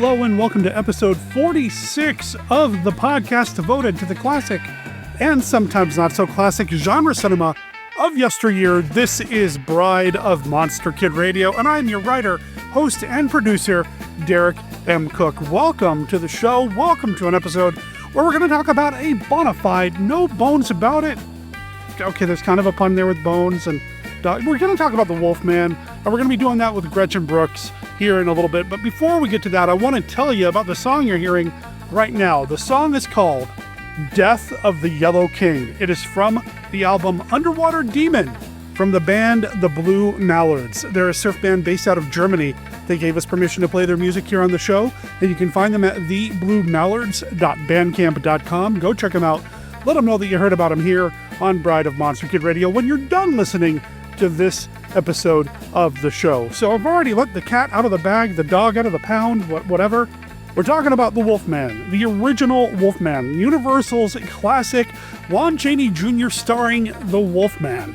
Hello and welcome to episode 46 of the podcast devoted to the classic and sometimes not so classic genre cinema of yesteryear. This is Bride of Monster Kid Radio, and I'm your writer, host, and producer, Derek M. Cook. Welcome to the show. Welcome to an episode where we're going to talk about a bona fide, no bones about it. Okay, there's kind of a pun there with bones, and we're going to talk about the Wolfman, and we're going to be doing that with Gretchen Brooks here in a little bit. But before we get to that, I want to tell you about the song you're hearing right now. The song is called Death of the Yellow King. It is from the album Underwater Demon from the band The Blue Mallards. They're a surf band based out of Germany. They gave us permission to play their music here on the show, and you can find them at thebluemallards.bandcamp.com. Go check them out. Let them know that you heard about them here on Bride of Monster Kid Radio when you're done listening to this episode of the show. So I've already let the cat out of the bag, the dog out of the pound, whatever. We're talking about the Wolfman, the original Wolfman, Universal's classic, Lon Chaney Jr. starring the Wolfman.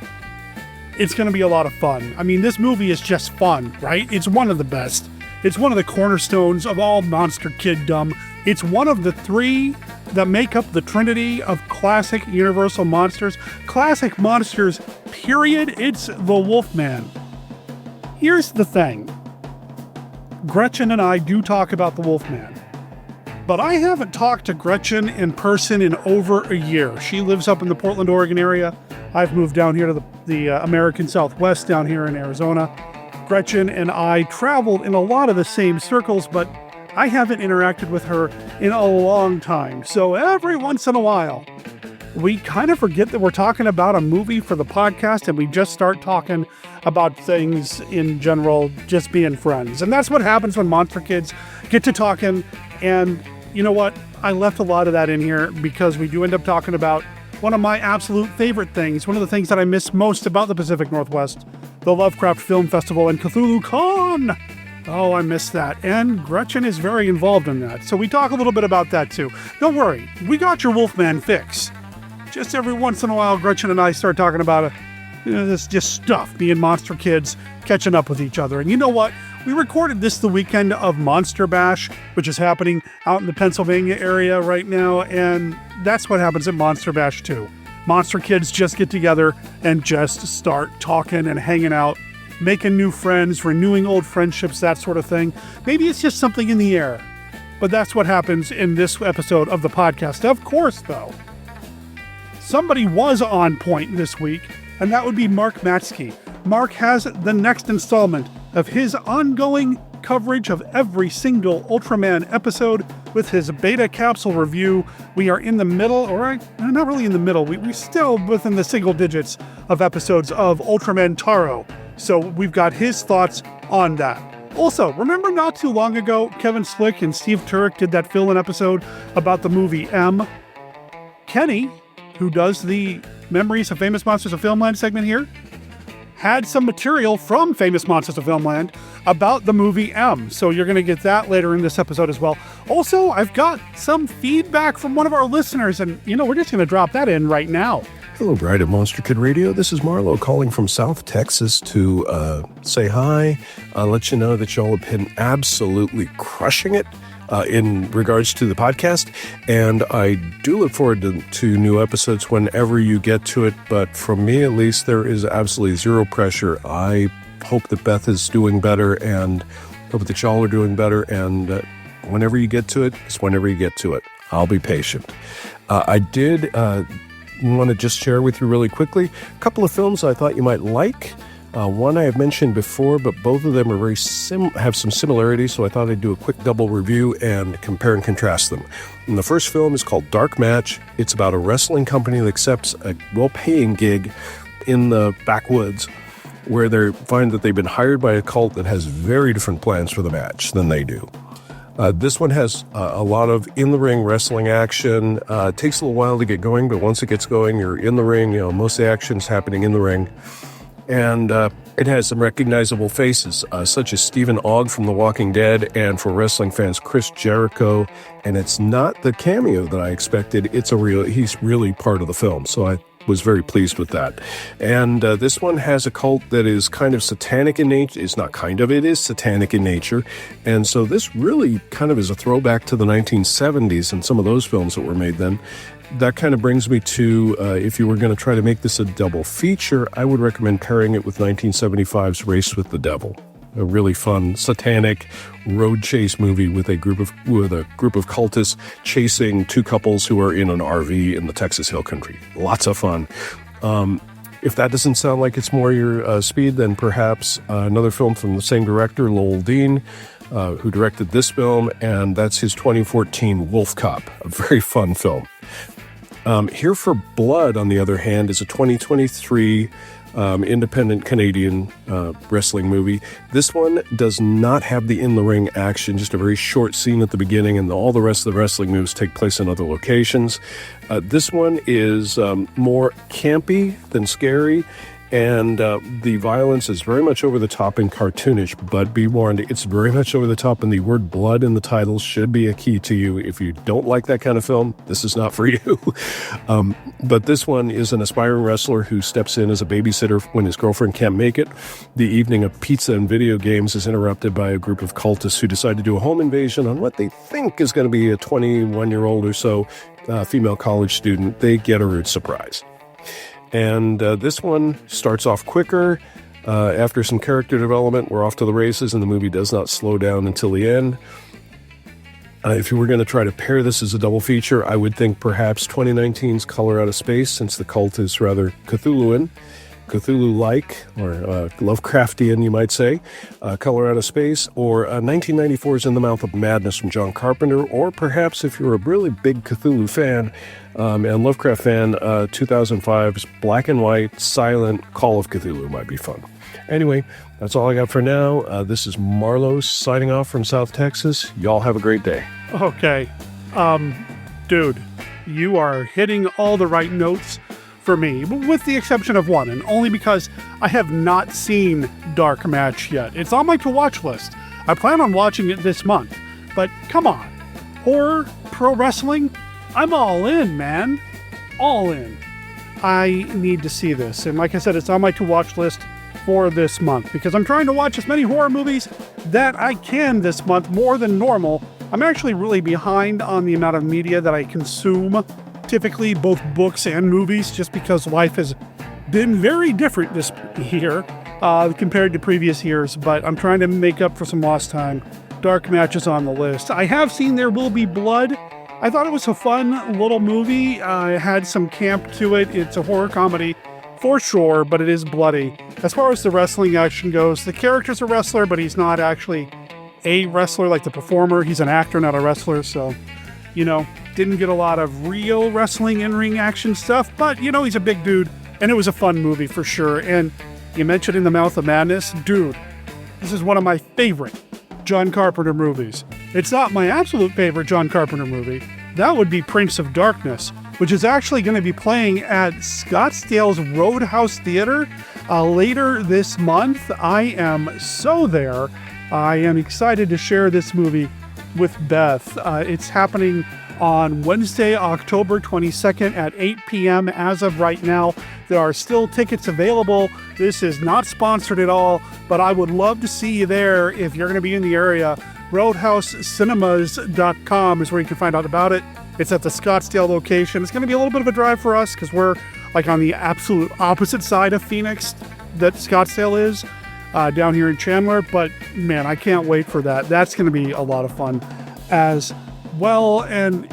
It's going to be a lot of fun. I mean, this movie is just fun, right? It's one of the best. It's one of the cornerstones of all Monster Kiddom. It's one of the three that make up the trinity of classic Universal monsters. Classic monsters, period. It's the Wolfman. Here's the thing. Gretchen and I do talk about the Wolfman, but I haven't talked to Gretchen in person in over a year. She lives up in the Portland, Oregon area. I've moved down here to the American Southwest down here in Arizona. Gretchen and I traveled in a lot of the same circles, but I haven't interacted with her in a long time. So every once in a while, we kind of forget that we're talking about a movie for the podcast, and we just start talking about things in general, just being friends. And that's what happens when Monster Kids get to talking. And you know what? I left a lot of that in here because we do end up talking about one of my absolute favorite things, one of the things that I miss most about the Pacific Northwest, the Lovecraft Film Festival and Cthulhu Con. Oh, I miss that. And Gretchen is very involved in that. So we talk a little bit about that too. Don't worry, we got your Wolfman fix. Just every once in a while, Gretchen and I start talking about this just stuff, being monster kids, catching up with each other. And you know what? We recorded this the weekend of Monster Bash, which is happening out in the Pennsylvania area right now. And that's what happens at Monster Bash too. Monster kids just get together and just start talking and hanging out, making new friends, renewing old friendships, that sort of thing. Maybe it's just something in the air. But that's what happens in this episode of the podcast. Of course, though, somebody was on point this week, and that would be Mark Matsky. Mark has the next installment of his ongoing coverage of every single Ultraman episode with his beta capsule review. We are in the middle, or not really in the middle, we're still within the single digits of episodes of Ultraman Taro. So we've got his thoughts on that. Also, remember not too long ago, Kevin Slick and Steve Turek did that fill-in episode about the movie M. Kenny, who does the Memories of Famous Monsters of Filmland segment here, had some material from Famous Monsters of Filmland about the movie M. So you're going to get that later in this episode as well. Also, I've got some feedback from one of our listeners, and we're just going to drop that in right now. Hello, Bride of Monster Kid Radio. This is Marlo calling from South Texas to say hi, let you know that y'all have been absolutely crushing it in regards to the podcast, and I do look forward to new episodes whenever you get to it, but from me at least, there is absolutely zero pressure. I hope that Beth is doing better, and hope that y'all are doing better, and whenever you get to it, it's whenever you get to it. I'll be patient. I did want to just share with you really quickly a couple of films I thought you might like. One I have mentioned before, but both of them are have some similarities, so I thought I'd do a quick double review and compare and contrast them. And the first film is called Dark Match. It's about a wrestling company that accepts a well-paying gig in the backwoods where they find that they've been hired by a cult that has very different plans for the match than they do. This one has a lot of in-the-ring wrestling action. It takes a little while to get going, but once it gets going, you're in the ring. Most of the action's happening in the ring. And it has some recognizable faces, such as Stephen Ogg from The Walking Dead, and for wrestling fans, Chris Jericho. And it's not the cameo that I expected. He's really part of the film. So I was very pleased with that. And this one has a cult that is kind of satanic in nature. It's not kind of, it is satanic in nature. And so this really kind of is a throwback to the 1970s and some of those films that were made then. That kind of brings me to, if you were going to try to make this a double feature, I would recommend pairing it with 1975's Race with the Devil. A really fun satanic road chase movie with a group of cultists chasing two couples who are in an RV in the Texas Hill Country. Lots of fun. If that doesn't sound like it's more your speed, then perhaps another film from the same director, Lowell Dean, who directed this film, and that's his 2014 Wolf Cop, a very fun film. Here for Blood, on the other hand, is a 2023 independent Canadian wrestling movie. This one does not have the in-the-ring action, just a very short scene at the beginning, and all the rest of the wrestling moves take place in other locations. This one is more campy than scary, and the violence is very much over the top and cartoonish, but be warned, it's very much over the top, and the word blood in the title should be a key to you. If you don't like that kind of film, this is not for you. But this one is an aspiring wrestler who steps in as a babysitter when his girlfriend can't make it. The evening of pizza and video games is interrupted by a group of cultists who decide to do a home invasion on what they think is going to be a 21-year-old or so female college student. They get a rude surprise. And this one starts off quicker. After some character development, we're off to the races, and the movie does not slow down until the end. If you were going to try to pair this as a double feature, I would think perhaps 2019's Color Out of Space, since the cult is rather Cthulhu-like, or Lovecraftian, you might say, Color Out of Space, or 1994's In the Mouth of Madness from John Carpenter, or perhaps if you're a really big Cthulhu fan and Lovecraft fan, 2005's black and white, silent Call of Cthulhu might be fun. Anyway, that's all I got for now. This is Marlo signing off from South Texas. Y'all have a great day. Okay. Dude, you are hitting all the right notes for me, with the exception of one, and only because I have not seen Dark Match yet. It's on my to-watch list. I plan on watching it this month. But come on. Horror, pro wrestling, I'm all in, man. All in. I need to see this. And like I said, it's on my to-watch list for this month, because I'm trying to watch as many horror movies that I can this month, more than normal. I'm actually really behind on the amount of media that I consume, typically both books and movies, just because life has been very different this year compared to previous years, but I'm trying to make up for some lost time. Dark Match is on the list. I have seen There Will Be Blood. I thought it was a fun little movie. It had some camp to it. It's a horror comedy for sure, but it is bloody. As far as the wrestling action goes, the character's a wrestler, but he's not actually a wrestler like the performer. He's an actor, not a wrestler, so, didn't get a lot of real wrestling in-ring action stuff, but, he's a big dude, and it was a fun movie for sure. And you mentioned In the Mouth of Madness. Dude, this is one of my favorite John Carpenter movies. It's not my absolute favorite John Carpenter movie. That would be Prince of Darkness, which is actually going to be playing at Scottsdale's Roadhouse Theater later this month. I am so there. I am excited to share this movie with Beth. It's happening on Wednesday, October 22nd at 8 p.m. As of right now, there are still tickets available. This is not sponsored at all, but I would love to see you there if you're going to be in the area. RoadhouseCinemas.com is where you can find out about it. It's at the Scottsdale location. It's going to be a little bit of a drive for us because we're like on the absolute opposite side of Phoenix that Scottsdale is, down here in Chandler. But man, I can't wait for that. That's going to be a lot of fun as well. And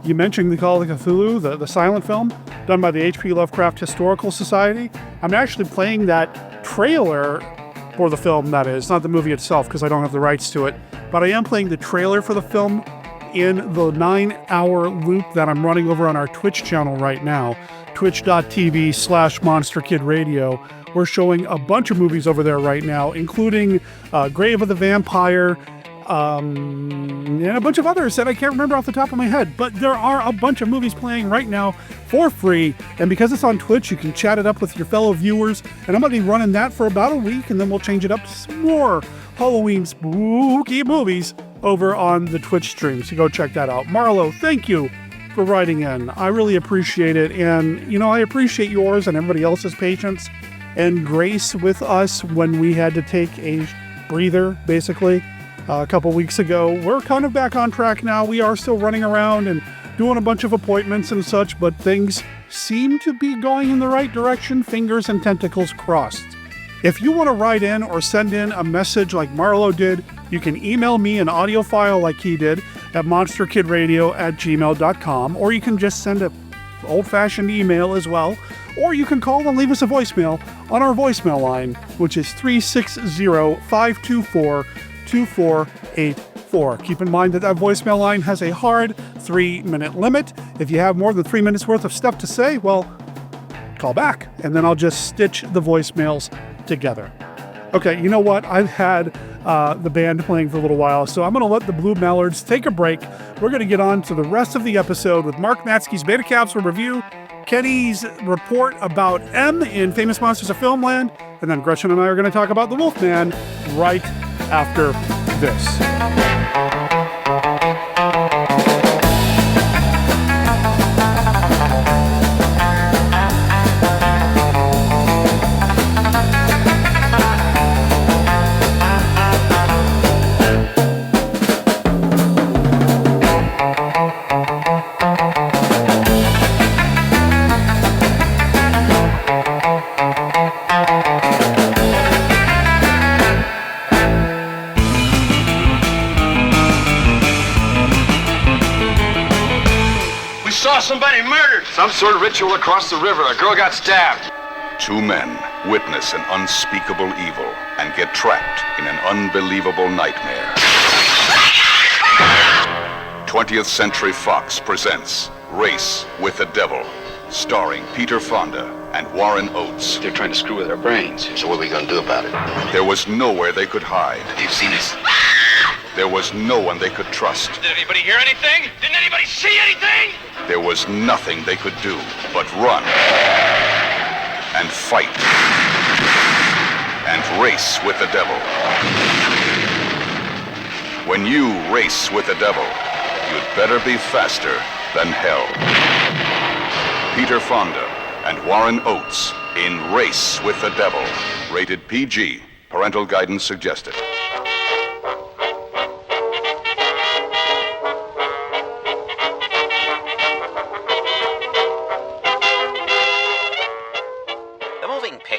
you mentioned the Call of Cthulhu, the silent film done by the H.P. Lovecraft Historical Society. I'm actually playing that trailer for the film, that is, not the movie itself because I don't have the rights to it, but I am playing the trailer for the film in the 9-hour loop that I'm running over on our Twitch channel right now, twitch.tv/MonsterKidRadio. We're showing a bunch of movies over there right now, including Grave of the Vampire, and a bunch of others that I can't remember off the top of my head. But there are a bunch of movies playing right now for free, and because it's on Twitch, you can chat it up with your fellow viewers, and I'm going to be running that for about a week, and then we'll change it up to some more Halloween spooky movies over on the Twitch stream, so go check that out. Marlo, thank you for writing in. I really appreciate it. And, I appreciate yours and everybody else's patience and grace with us when we had to take a breather, basically, a couple weeks ago. We're kind of back on track now. We are still running around and doing a bunch of appointments and such, but things seem to be going in the right direction. Fingers and tentacles crossed. If you want to write in or send in a message like Marlo did, you can email me an audio file like he did at monsterkidradio@gmail.com, or you can just send an old-fashioned email as well, or you can call and leave us a voicemail on our voicemail line, which is 360-524-2484. Keep in mind that voicemail line has a hard 3-minute limit. If you have more than 3 minutes worth of stuff to say, well, call back, and then I'll just stitch the voicemails together. Okay, you know what? I've had the band playing for a little while, so I'm going to let the Blue Mallards take a break. We're going to get on to the rest of the episode with Mark Matsky's Beta Capsule review, Kenny's report about M in Famous Monsters of Filmland, and then Gretchen and I are going to talk about the Wolfman right after this. Somebody murdered. Some sort of ritual across the river. A girl got stabbed. 2 men witness an unspeakable evil and get trapped in an unbelievable nightmare. 20th Century Fox presents Race with the Devil, starring Peter Fonda and Warren Oates. They're trying to screw with our brains. So what are we gonna do about it? There was nowhere they could hide. You've seen us. There was no one they could trust. Did anybody hear anything? Didn't anybody see anything? There was nothing they could do but run and fight and race with the devil. When you race with the devil, you'd better be faster than hell. Peter Fonda and Warren Oates in Race with the Devil. Rated PG. Parental guidance suggested.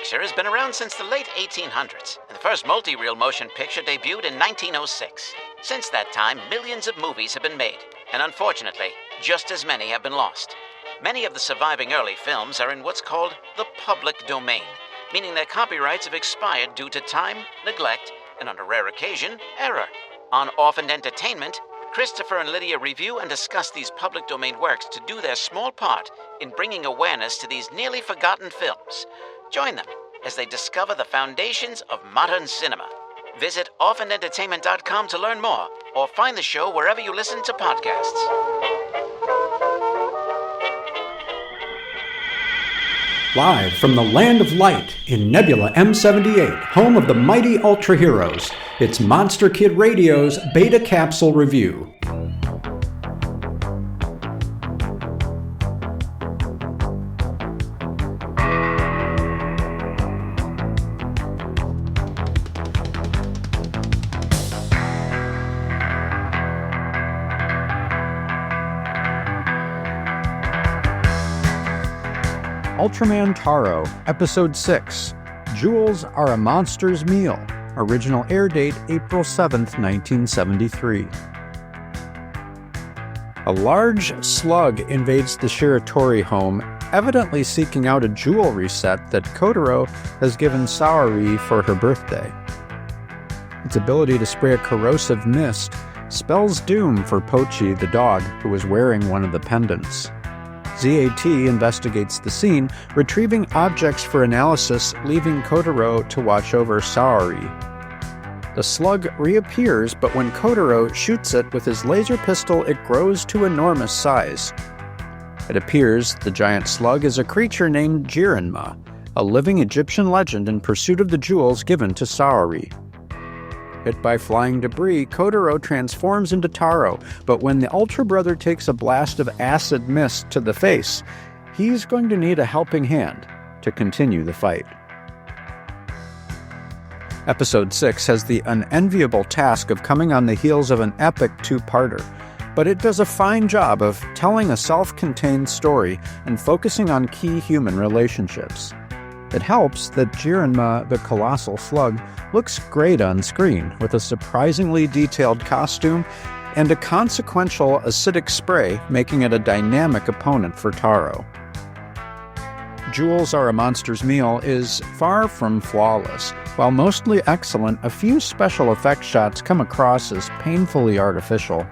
Has been around since the late 1800s. The first multi-reel motion picture debuted in 1906. Since that time, millions of movies have been made, and unfortunately, just as many have been lost. Many of the surviving early films are in what's called the public domain, meaning their copyrights have expired due to time, neglect, and on a rare occasion, error. On Orphaned Entertainment, Christopher and Lydia review and discuss these public domain works to do their small part in bringing awareness to these nearly forgotten films. Join them as they discover the foundations of modern cinema. Visit orphanedentertainment.com to learn more, or find the show wherever you listen to podcasts. Live from the Land of Light in Nebula M78, home of the mighty Ultra Heroes, it's Monster Kid Radio's Beta Capsule Review. Ultraman Taro, Episode 6, Jewels Are a Monster's Meal. Original air date April 7th, 1973. A large slug invades the Shiratori home, evidently seeking out a jewelry set that Kotaro has given Saori for her birthday. Its ability to spray a corrosive mist spells doom for Pochi, the dog, who is wearing one of the pendants. ZAT investigates the scene, retrieving objects for analysis, leaving Kotaro to watch over Saori. The slug reappears, but when Kotaro shoots it with his laser pistol, it grows to enormous size. It appears the giant slug is a creature named Jirenma, a living Egyptian legend in pursuit of the jewels given to Saori. Hit by flying debris, Kotaro transforms into Taro, but when the Ultra Brother takes a blast of acid mist to the face, he's going to need a helping hand to continue the fight. Episode 6 has the unenviable task of coming on the heels of an epic two-parter, but it does a fine job of telling a self-contained story and focusing on key human relationships. It helps that Jirenma, the colossal slug, looks great on screen, with a surprisingly detailed costume and a consequential acidic spray, making it a dynamic opponent for Taro. Jewels Are a Monster's Meal is far from flawless. While mostly excellent, a few special effects shots come across as painfully artificial.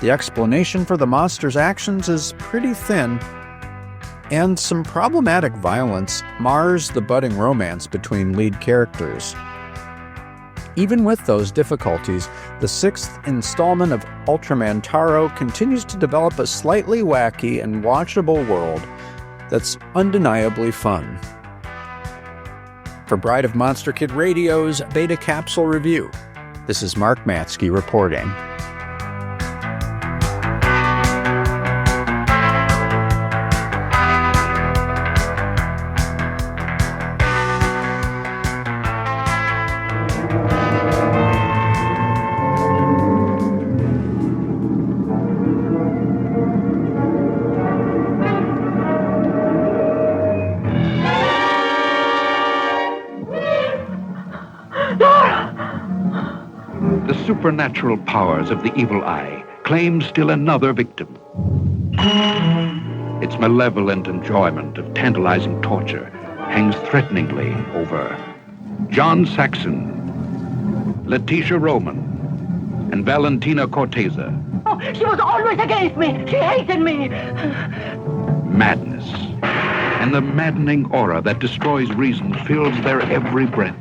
The explanation for the monster's actions is pretty thin, and some problematic violence mars the budding romance between lead characters. Even with those difficulties, the 6th installment of Ultraman Taro continues to develop a slightly wacky and watchable world that's undeniably fun. For Bride of Monster Kid Radio's Beta Capsule Review, this is Mark Matsky reporting. Supernatural powers of the evil eye claim still another victim. Its malevolent enjoyment of tantalizing torture hangs threateningly over John Saxon, Letitia Roman, and Valentina Corteza. Oh, she was always against me. She hated me. Madness and the maddening aura that destroys reason fills their every breath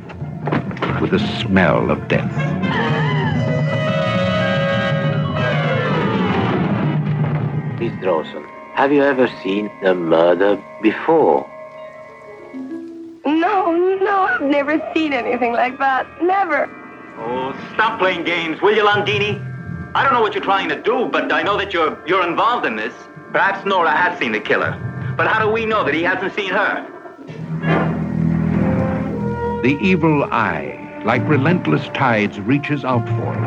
with the smell of death. Miss Drawson, have you ever seen a murder before? No, I've never seen anything like that. Never. Oh, stop playing games, will you, Landini? I don't know what you're trying to do, but I know that you're involved in this. Perhaps Nora has seen the killer. But how do we know that he hasn't seen her? The evil eye, like relentless tides, reaches out for them.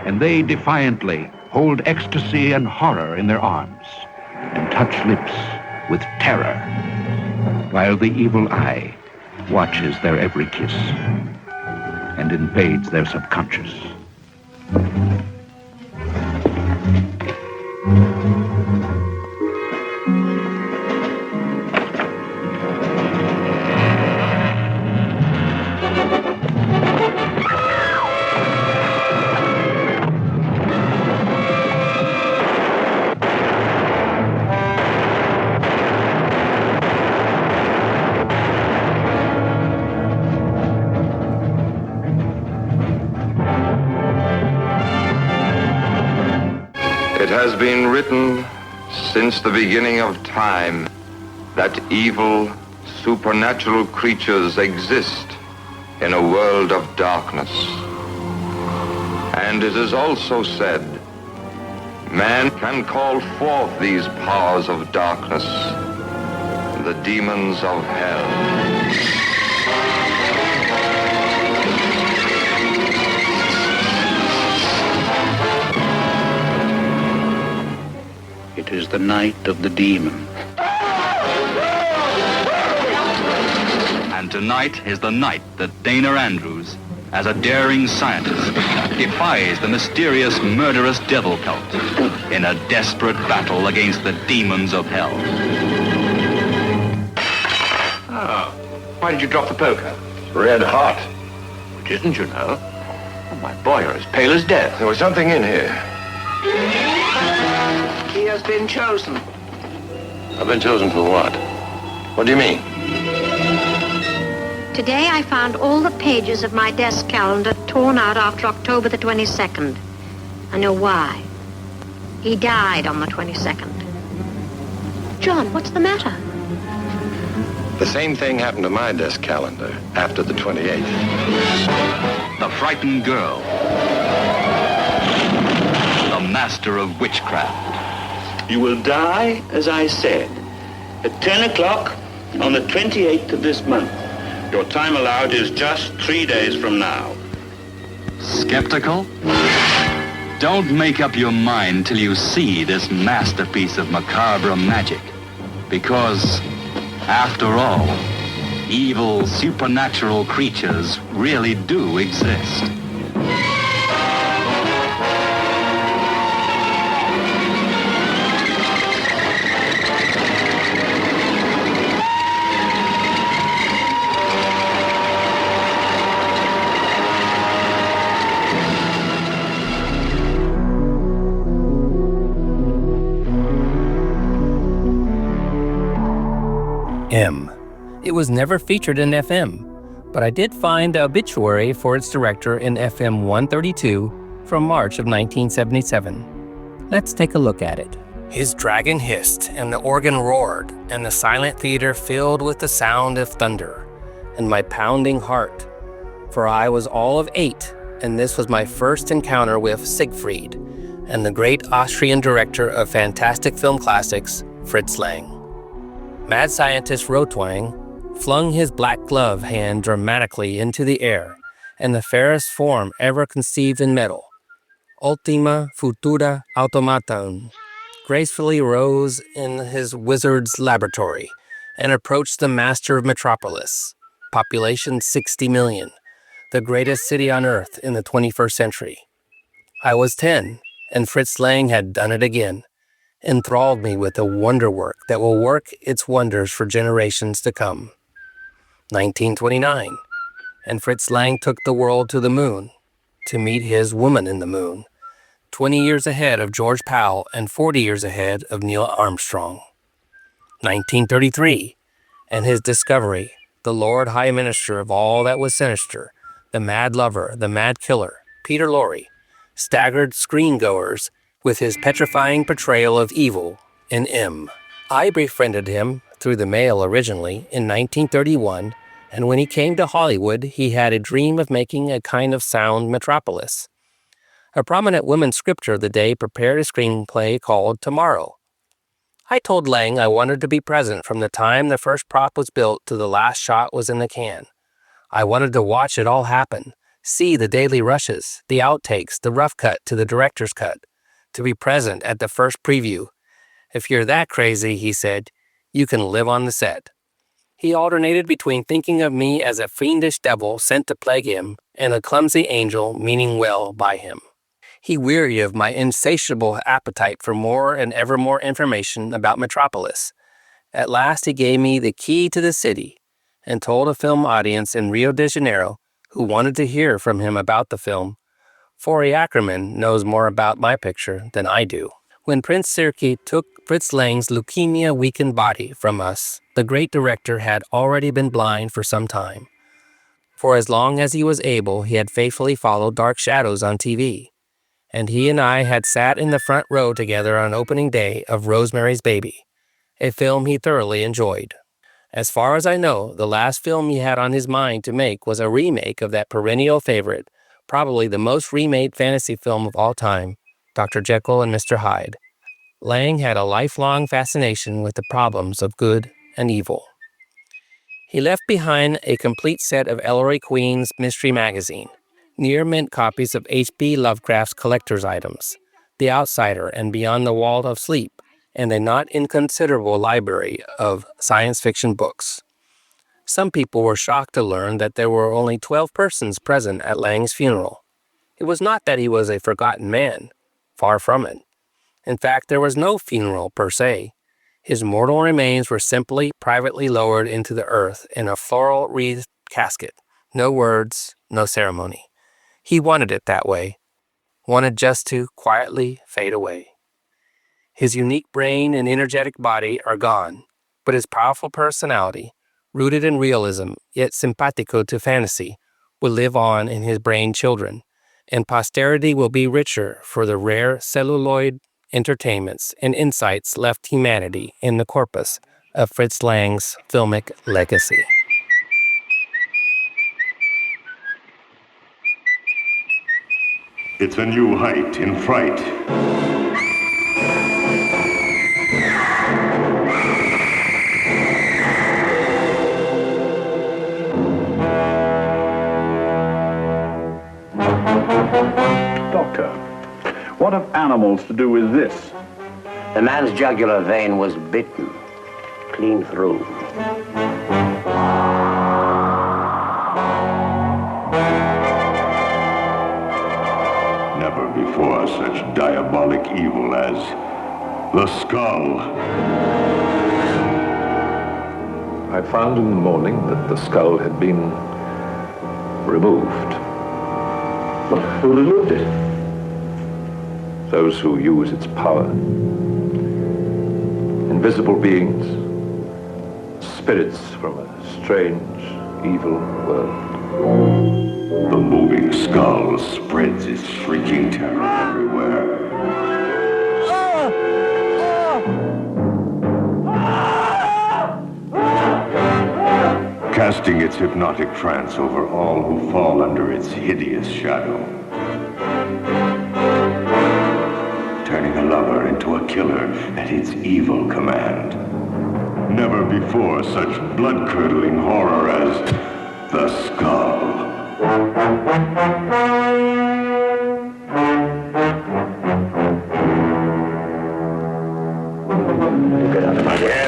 And they defiantly hold ecstasy and horror in their arms and touch lips with terror, while the evil eye watches their every kiss and invades their subconscious. It has been written since the beginning of time that evil, supernatural creatures exist in a world of darkness. And it is also said, man can call forth these powers of darkness, the demons of hell. It is the night of the demon. And tonight is the night that Dana Andrews, as a daring scientist, defies the mysterious, murderous devil cult in a desperate battle against the demons of hell. Oh, why did you drop the poker? Red hot. Which isn't, you know. Oh, my boy, you're as pale as death. There was something in here. He has been chosen. I've been chosen for what? What do you mean? Today I found all the pages of my desk calendar torn out after October the 22nd. I know why. He died on the 22nd. John, what's the matter? The same thing happened to my desk calendar after the 28th. the frightened girl, the master of witchcraft. You will die, as I said, at 10 o'clock on the 28th of this month. Your time allowed is just 3 days from now. Skeptical? Don't make up your mind till you see this masterpiece of macabre magic. Because, after all, evil supernatural creatures really do exist. M. It was never featured in FM, but I did find the obituary for its director in FM 132 from March of 1977. Let's take a look at it. His dragon hissed, and the organ roared, and the silent theater filled with the sound of thunder, and my pounding heart. For I was all of 8, and this was my first encounter with Siegfried, and the great Austrian director of fantastic film classics, Fritz Lang. Mad scientist Rotwang flung his black glove hand dramatically into the air, and the fairest form ever conceived in metal, Ultima Futura Automaton, gracefully rose in his wizard's laboratory and approached the master of Metropolis, population 60 million, the greatest city on earth in the 21st century. I was 10, and Fritz Lang had done it again, enthralled me with a wonderwork that will work its wonders for generations to come. 1929, and Fritz Lang took the world to the moon to meet his woman in the moon, 20 years ahead of George Powell and 40 years ahead of Neil Armstrong. 1933, and his discovery, the Lord High Minister of all that was sinister, the mad lover, the mad killer, Peter Lorre, staggered screen-goers with his petrifying portrayal of evil in M. I befriended him through the mail originally in 1931, and when he came to Hollywood, he had a dream of making a kind of sound metropolis. A prominent woman scripter of the day prepared a screenplay called Tomorrow. I told Lang I wanted to be present from the time the first prop was built to the last shot was in the can. I wanted to watch it all happen, see the daily rushes, the outtakes, the rough cut to the director's cut, to be present at the first preview. If you're that crazy, he said, you can live on the set. He alternated between thinking of me as a fiendish devil sent to plague him and a clumsy angel meaning well by him. He wearied of my insatiable appetite for more and ever more information about Metropolis. At last he gave me the key to the city and told a film audience in Rio de Janeiro who wanted to hear from him about the film, Forey Ackerman knows more about my picture than I do. When Prince Sirki took Fritz Lang's leukemia-weakened body from us, the great director had already been blind for some time. For as long as he was able, he had faithfully followed Dark Shadows on TV, and he and I had sat in the front row together on opening day of Rosemary's Baby, a film he thoroughly enjoyed. As far as I know, the last film he had on his mind to make was a remake of that perennial favorite, probably the most remade fantasy film of all time, Dr. Jekyll and Mr. Hyde. Lang had a lifelong fascination with the problems of good and evil. He left behind a complete set of Ellery Queen's Mystery Magazine, near-mint copies of H.P. Lovecraft's collector's items, The Outsider and Beyond the Wall of Sleep, and a not inconsiderable library of science fiction books. Some people were shocked to learn that there were only 12 persons present at Lang's funeral. It was not that he was a forgotten man. Far from it. In fact, there was no funeral per se. His mortal remains were simply privately lowered into the earth in a floral-wreathed casket. No words, no ceremony. He wanted it that way. Wanted just to quietly fade away. His unique brain and energetic body are gone, but his powerful personality, rooted in realism, yet simpatico to fantasy, will live on in his brain children, and posterity will be richer for the rare celluloid entertainments and insights left humanity in the corpus of Fritz Lang's filmic legacy. It's a new height in fright. Doctor, what have animals to do with this? The man's jugular vein was bitten, clean through. Never before such diabolic evil as the skull. I found in the morning that the skull had been removed. Who removed it? Those who use its power. Invisible beings, spirits from a strange, evil world. The moving skull spreads its shrieking terror everywhere. Casting its hypnotic trance over all who fall under its hideous shadow. Turning a lover into a killer at its evil command. Never before such blood-curdling horror as the skull. Get out of my way.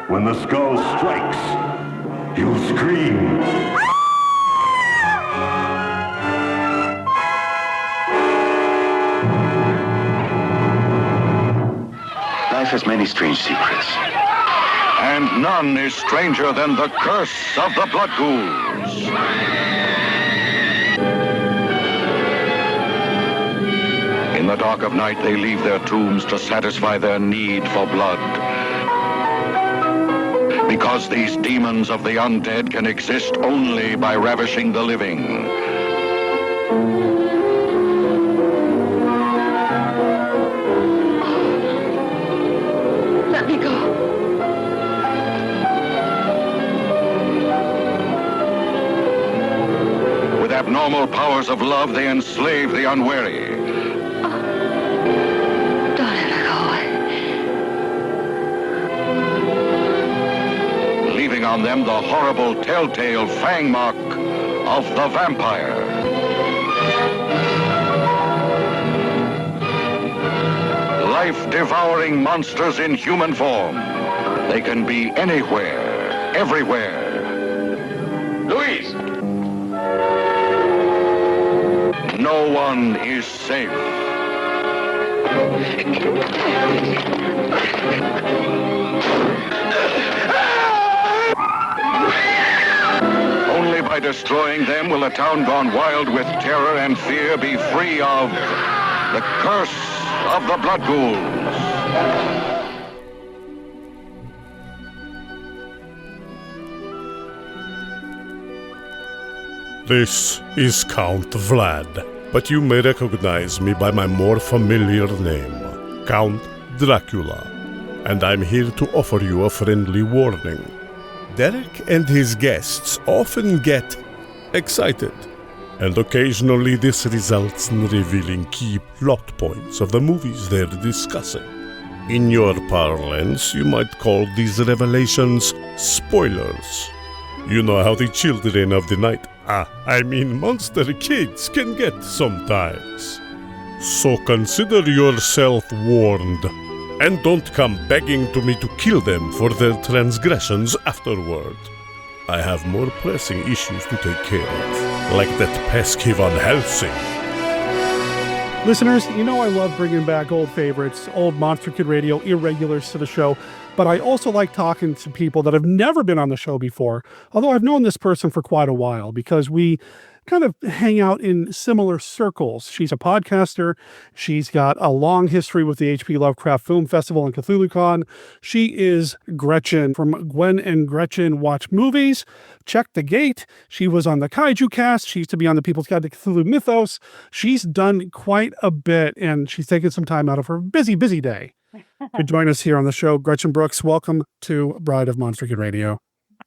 When the skull strikes, you'll scream. Life has many strange secrets. And none is stranger than the curse of the blood ghouls. In the dark of night, they leave their tombs to satisfy their need for blood. Because these demons of the undead can exist only by ravishing the living. Let me go. With abnormal powers of love, they enslave the unwary. Don't let her Leaving on them the horrible telltale fang mark of the vampire. Life-devouring monsters in human form. They can be anywhere, everywhere. Louise! No one is safe. Only by destroying them will a town gone wild with terror and fear be free of the curse of the blood ghouls. This is Count Vlad, but you may recognize me by my more familiar name, Count Dracula, and I'm here to offer you a friendly warning. Derek and his guests often get excited, and occasionally this results in revealing key plot points of the movies they're discussing. In your parlance, you might call these revelations spoilers. You know how the children of the night, monster kids, can get sometimes. So consider yourself warned, and don't come begging to me to kill them for their transgressions afterward. I have more pressing issues to take care of, like that pesky Van Helsing. Listeners, you know I love bringing back old favorites, old Monster Kid Radio irregulars to the show, but I also like talking to people that have never been on the show before, although I've known this person for quite a while, because we kind of hang out in similar circles. She's a podcaster. She's got a long history with the H.P. Lovecraft Film Festival and CthulhuCon. She is Gretchen from Gwen and Gretchen Watch Movies. Check the Gate. She was on the Kaiju Cast. She used to be on the People's Guide to Cthulhu Mythos. She's done quite a bit, and she's taken some time out of her busy day to join us here on the show. Gretchen Brooks, welcome to Bride of Monster Kid Radio.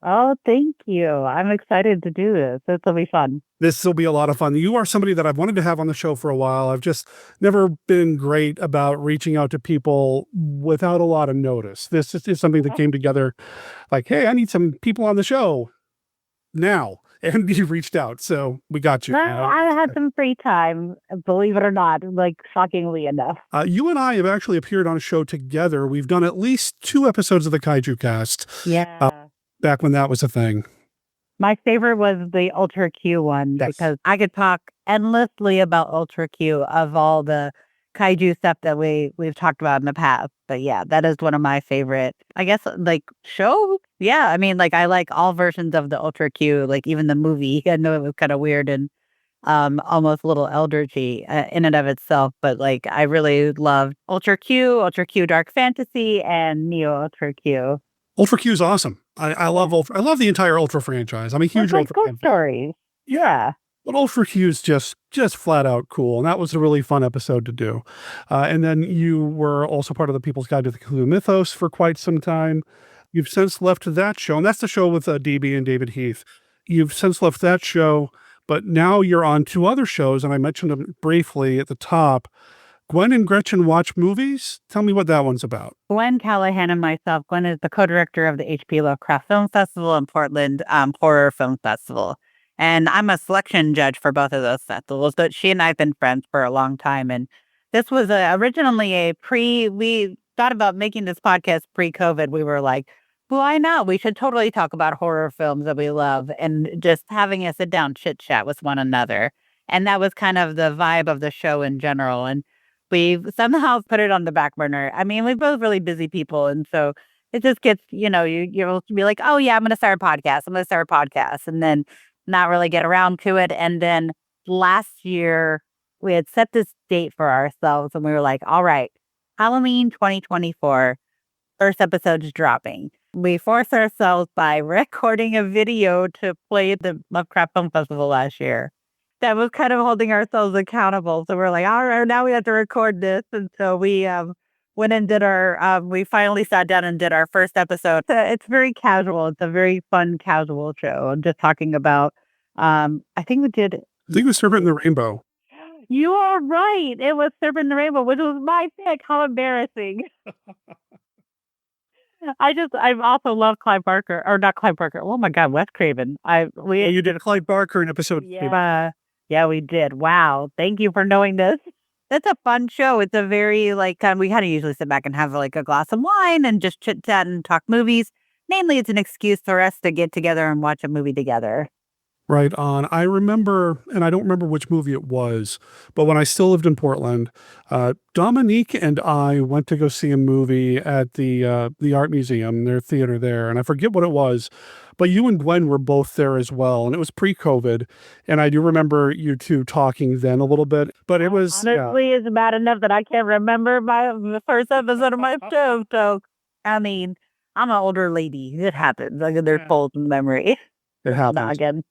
Oh, thank you. I'm excited to do this. This will be fun. This will be a lot of fun. You are somebody that I've wanted to have on the show for a while. I've just never been great about reaching out to people without a lot of notice. This is something that came together like, hey, I need some people on the show now. And you reached out, so we got you. I had some free time, believe it or not, like shockingly enough. You and I have actually appeared on a show together. We've done at least 2 episodes of the Kaiju Cast. Yeah. Back when that was a thing. My favorite was the Ultra Q one because I could talk endlessly about Ultra Q of all the kaiju stuff that we've talked about in the past. But yeah, that is one of my favorite, I guess, like shows. Yeah, I mean, like I like all versions of the Ultra Q, like even the movie. I know it was kind of weird and almost a little eldritchy in and of itself, but like I really loved Ultra Q Dark Fantasy, and Neo Ultra Q. Ultra Q is awesome. I love Ultra. I love the entire Ultra franchise. I'm a huge like Ultra Ghost fan. Stories. Yeah. But Ultra Q is just flat out cool. And that was a really fun episode to do. And then you were also part of the People's Guide to the Cthulhu Mythos for quite some time. You've since left that show, and that's the show with DB and David Heath. You've since left that show, but now you're on 2 other shows, and I mentioned them briefly at the top. Gwen and Gretchen Watch Movies. Tell me what that one's about. Gwen Callahan and myself. Gwen is the co-director of the H.P. Lovecraft Film Festival and Portland Horror Film Festival. And I'm a selection judge for both of those festivals. But she and I have been friends for a long time. And this was originally we thought about making this podcast pre-COVID. We were like, why not? We should totally talk about horror films that we love and just having a sit down chit chat with one another. And that was kind of the vibe of the show in general. And we've somehow put it on the back burner. I mean, we're both really busy people. And so it just gets, you'll be like, oh yeah, I'm going to start a podcast. And then not really get around to it. And then last year we had set this date for ourselves and we were like, all right, Halloween 2024, first episode's dropping. We forced ourselves by recording a video to play at the Lovecraft Film Festival last year. That was kind of holding ourselves accountable. So we're like, all right, now we have to record this. And so we went and did we finally sat down and did our first episode. It's very casual. It's a very fun, casual show. I'm just talking about, I think it was Serpent in the Rainbow. You are right. It was Serpent in the Rainbow, which was my pick. How embarrassing. I also love Clive Barker, or not Clive Barker. Oh my God, Wes Craven. You did Clive Barker in episode. Yeah, we did. Wow. Thank you for knowing this. That's a fun show. It's a very we kind of usually sit back and have like a glass of wine and just chit chat and talk movies. Namely, it's an excuse for us to get together and watch a movie together. Right on. I remember, and I don't remember which movie it was, but when I still lived in Portland, Dominique and I went to go see a movie at the art museum, their theater there, and I forget what it was, but you and Gwen were both there as well, and it was pre-COVID, and I do remember you two talking then a little bit, but it was honestly it's bad enough that I can't remember the first episode of my show. So I mean, I'm an older lady. It happens. Like there's folds in memory. It happens. Again.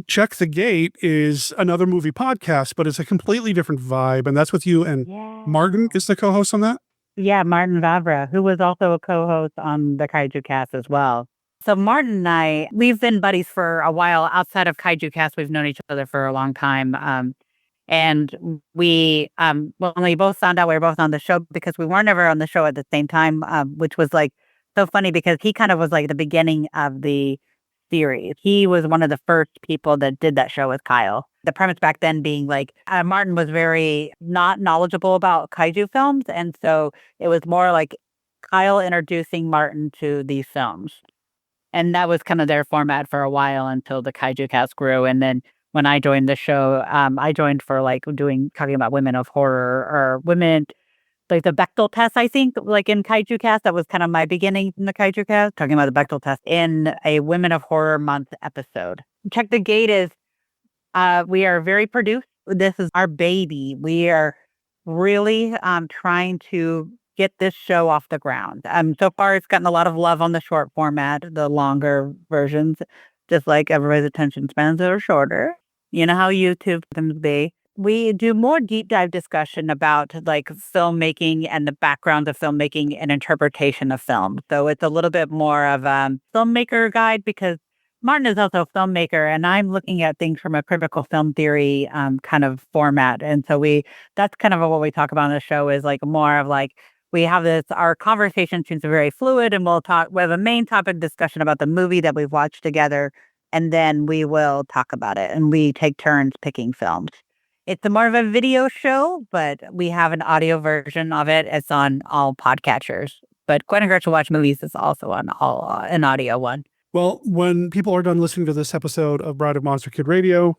Check the Gate is another movie podcast, but it's a completely different vibe. And that's with you and Martin is the co-host on that? Yeah, Martin Vavra, who was also a co-host on the Kaiju Cast as well. So Martin and I, we've been buddies for a while outside of Kaiju Cast. We've known each other for a long time. And we, when we both found out we were both on the show because we weren't ever on the show at the same time, which was like so funny because he kind of was like the beginning of the series. He was one of the first people that did that show with Kyle. The premise back then being like, Martin was very not knowledgeable about kaiju films. And so it was more like Kyle introducing Martin to these films. And that was kind of their format for a while until the Kaiju Cast grew. And then when I joined the show, I joined for like talking about women of horror or women, like the Bechdel test, I think, like in Kaiju Cast. That was kind of my beginning in the Kaiju Cast, talking about the Bechdel test in a Women of Horror Month episode. Check the Gate is We are very produced. This is our baby. We are really trying to get this show off the ground. So far, it's gotten a lot of love on the short format, the longer versions, just like everybody's attention spans are shorter. You know how YouTube can be. We do more deep dive discussion about like filmmaking and the background of filmmaking and interpretation of film. So it's a little bit more of a filmmaker guide because Martin is also a filmmaker, and I'm looking at things from a critical film theory kind of format. And so that's kind of what we talk about on the show is like more of like, we have our conversation seems very fluid, and we have a main topic discussion about the movie that we've watched together, and then we will talk about it, and we take turns picking films. It's more of a video show, but we have an audio version of it. It's on all podcatchers. But Gwen and Gretchen Watch Movies is also on an audio one. Well, when people are done listening to this episode of Bride of Monster Kid Radio,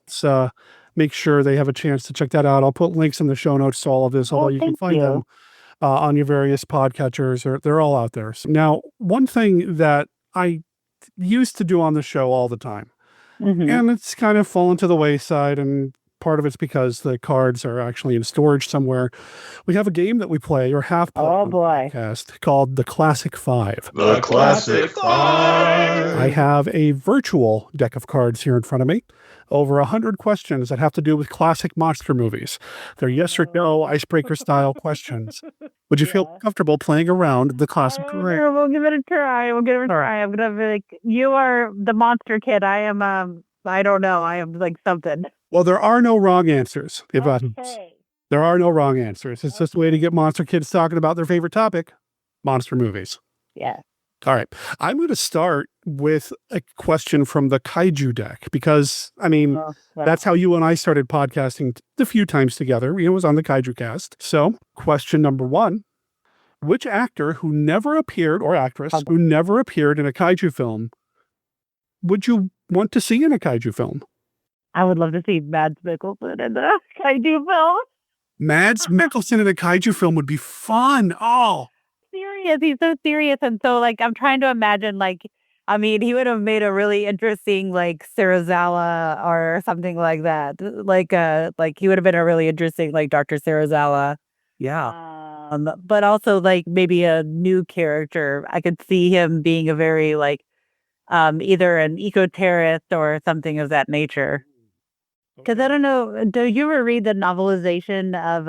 make sure they have a chance to check that out. I'll put links in the show notes to all of this, although you can find them on your various podcatchers. They're all out there. So now, one thing that I used to do on the show all the time, and it's kind of fallen to the wayside, and part of it's because the cards are actually in storage somewhere. We have a game that we play or have played on the podcast called the Classic Five. The Classic Five. I have a virtual deck of cards here in front of me. Over 100 questions that have to do with classic monster movies. They're yes or no icebreaker style questions. Would you feel comfortable playing around the classic? We'll give it a try. I'm gonna be like, you are the monster kid. I am I don't know. I am like something. Well, there are no wrong answers. There are no wrong answers. It's just a way to get monster kids talking about their favorite topic, monster movies. Yeah. All right. I'm going to start with a question from the Kaiju deck because, I mean, that's how you and I started podcasting a few times together. It was on the Kaiju cast. So, question number 1. Which actor who never appeared, or actress, who never appeared in a Kaiju film would you want to see in a Kaiju film? I would love to see Mads Mikkelsen in the Kaiju film. Mads Mikkelsen in a Kaiju film would be fun. Oh, serious. He's so serious. And so, like, I'm trying to imagine, like, I mean, he would have made a really interesting, like, Sarazawa or something like that. Like he would have been a really interesting, like, Dr. Sarazawa. Yeah. But also, like, maybe a new character. I could see him being a very, like, either an eco-terrorist or something of that nature. Because I don't know, do you ever read the novelization of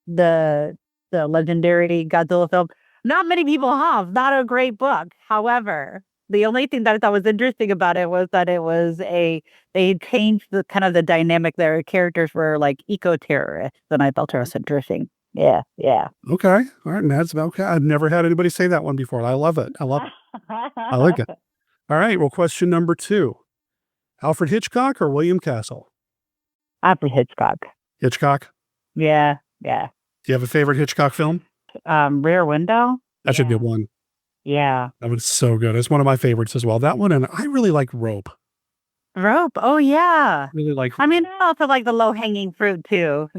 the legendary Godzilla film? Not many people have. Not a great book. However, the only thing that I thought was interesting about it was that they changed the kind of the dynamic. Their characters were like eco-terrorists, and I felt it was interesting. Yeah. Okay. All right, Mads. Okay. I've never had anybody say that one before. I love it. I like it. All right. Well, question number 2. Alfred Hitchcock or William Castle? Alfred Hitchcock. Hitchcock? Yeah. Do you have a favorite Hitchcock film? Rear Window. That's should be one. Yeah. That was so good. It's one of my favorites as well. That one, and I really like Rope. Rope. Oh, yeah. Really like. I mean, I also like the low-hanging fruit, too,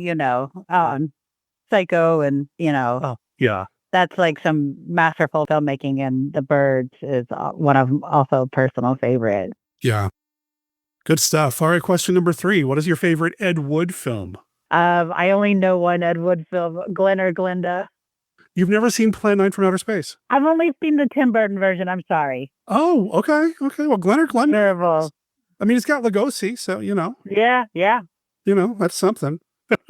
Psycho and, Oh, yeah. That's like some masterful filmmaking, and The Birds is one of also personal favorite. Yeah. Good stuff. All right, question number 3. What is your favorite Ed Wood film? I only know one Ed Wood film, Glenn or Glinda. You've never seen Plan 9 from Outer Space? I've only seen the Tim Burton version. I'm sorry. Oh, okay. Well, Glenn or Glinda. Terrible. I mean, it's got Lugosi, so, Yeah. That's something.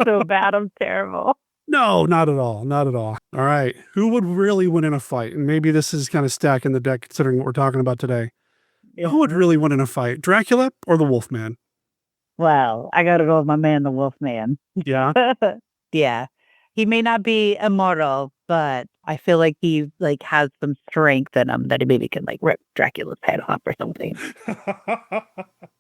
So bad, I'm terrible. No, not at all. Not at all. All right. Who would really win in a fight? And maybe this is kind of stacking the deck considering what we're talking about today. Yeah. Who would really win in a fight? Dracula or the Wolfman? Well, I got to go with my man, the Wolfman. Yeah. Yeah. He may not be immortal, but I feel like he has some strength in him that he maybe can rip Dracula's head off or something.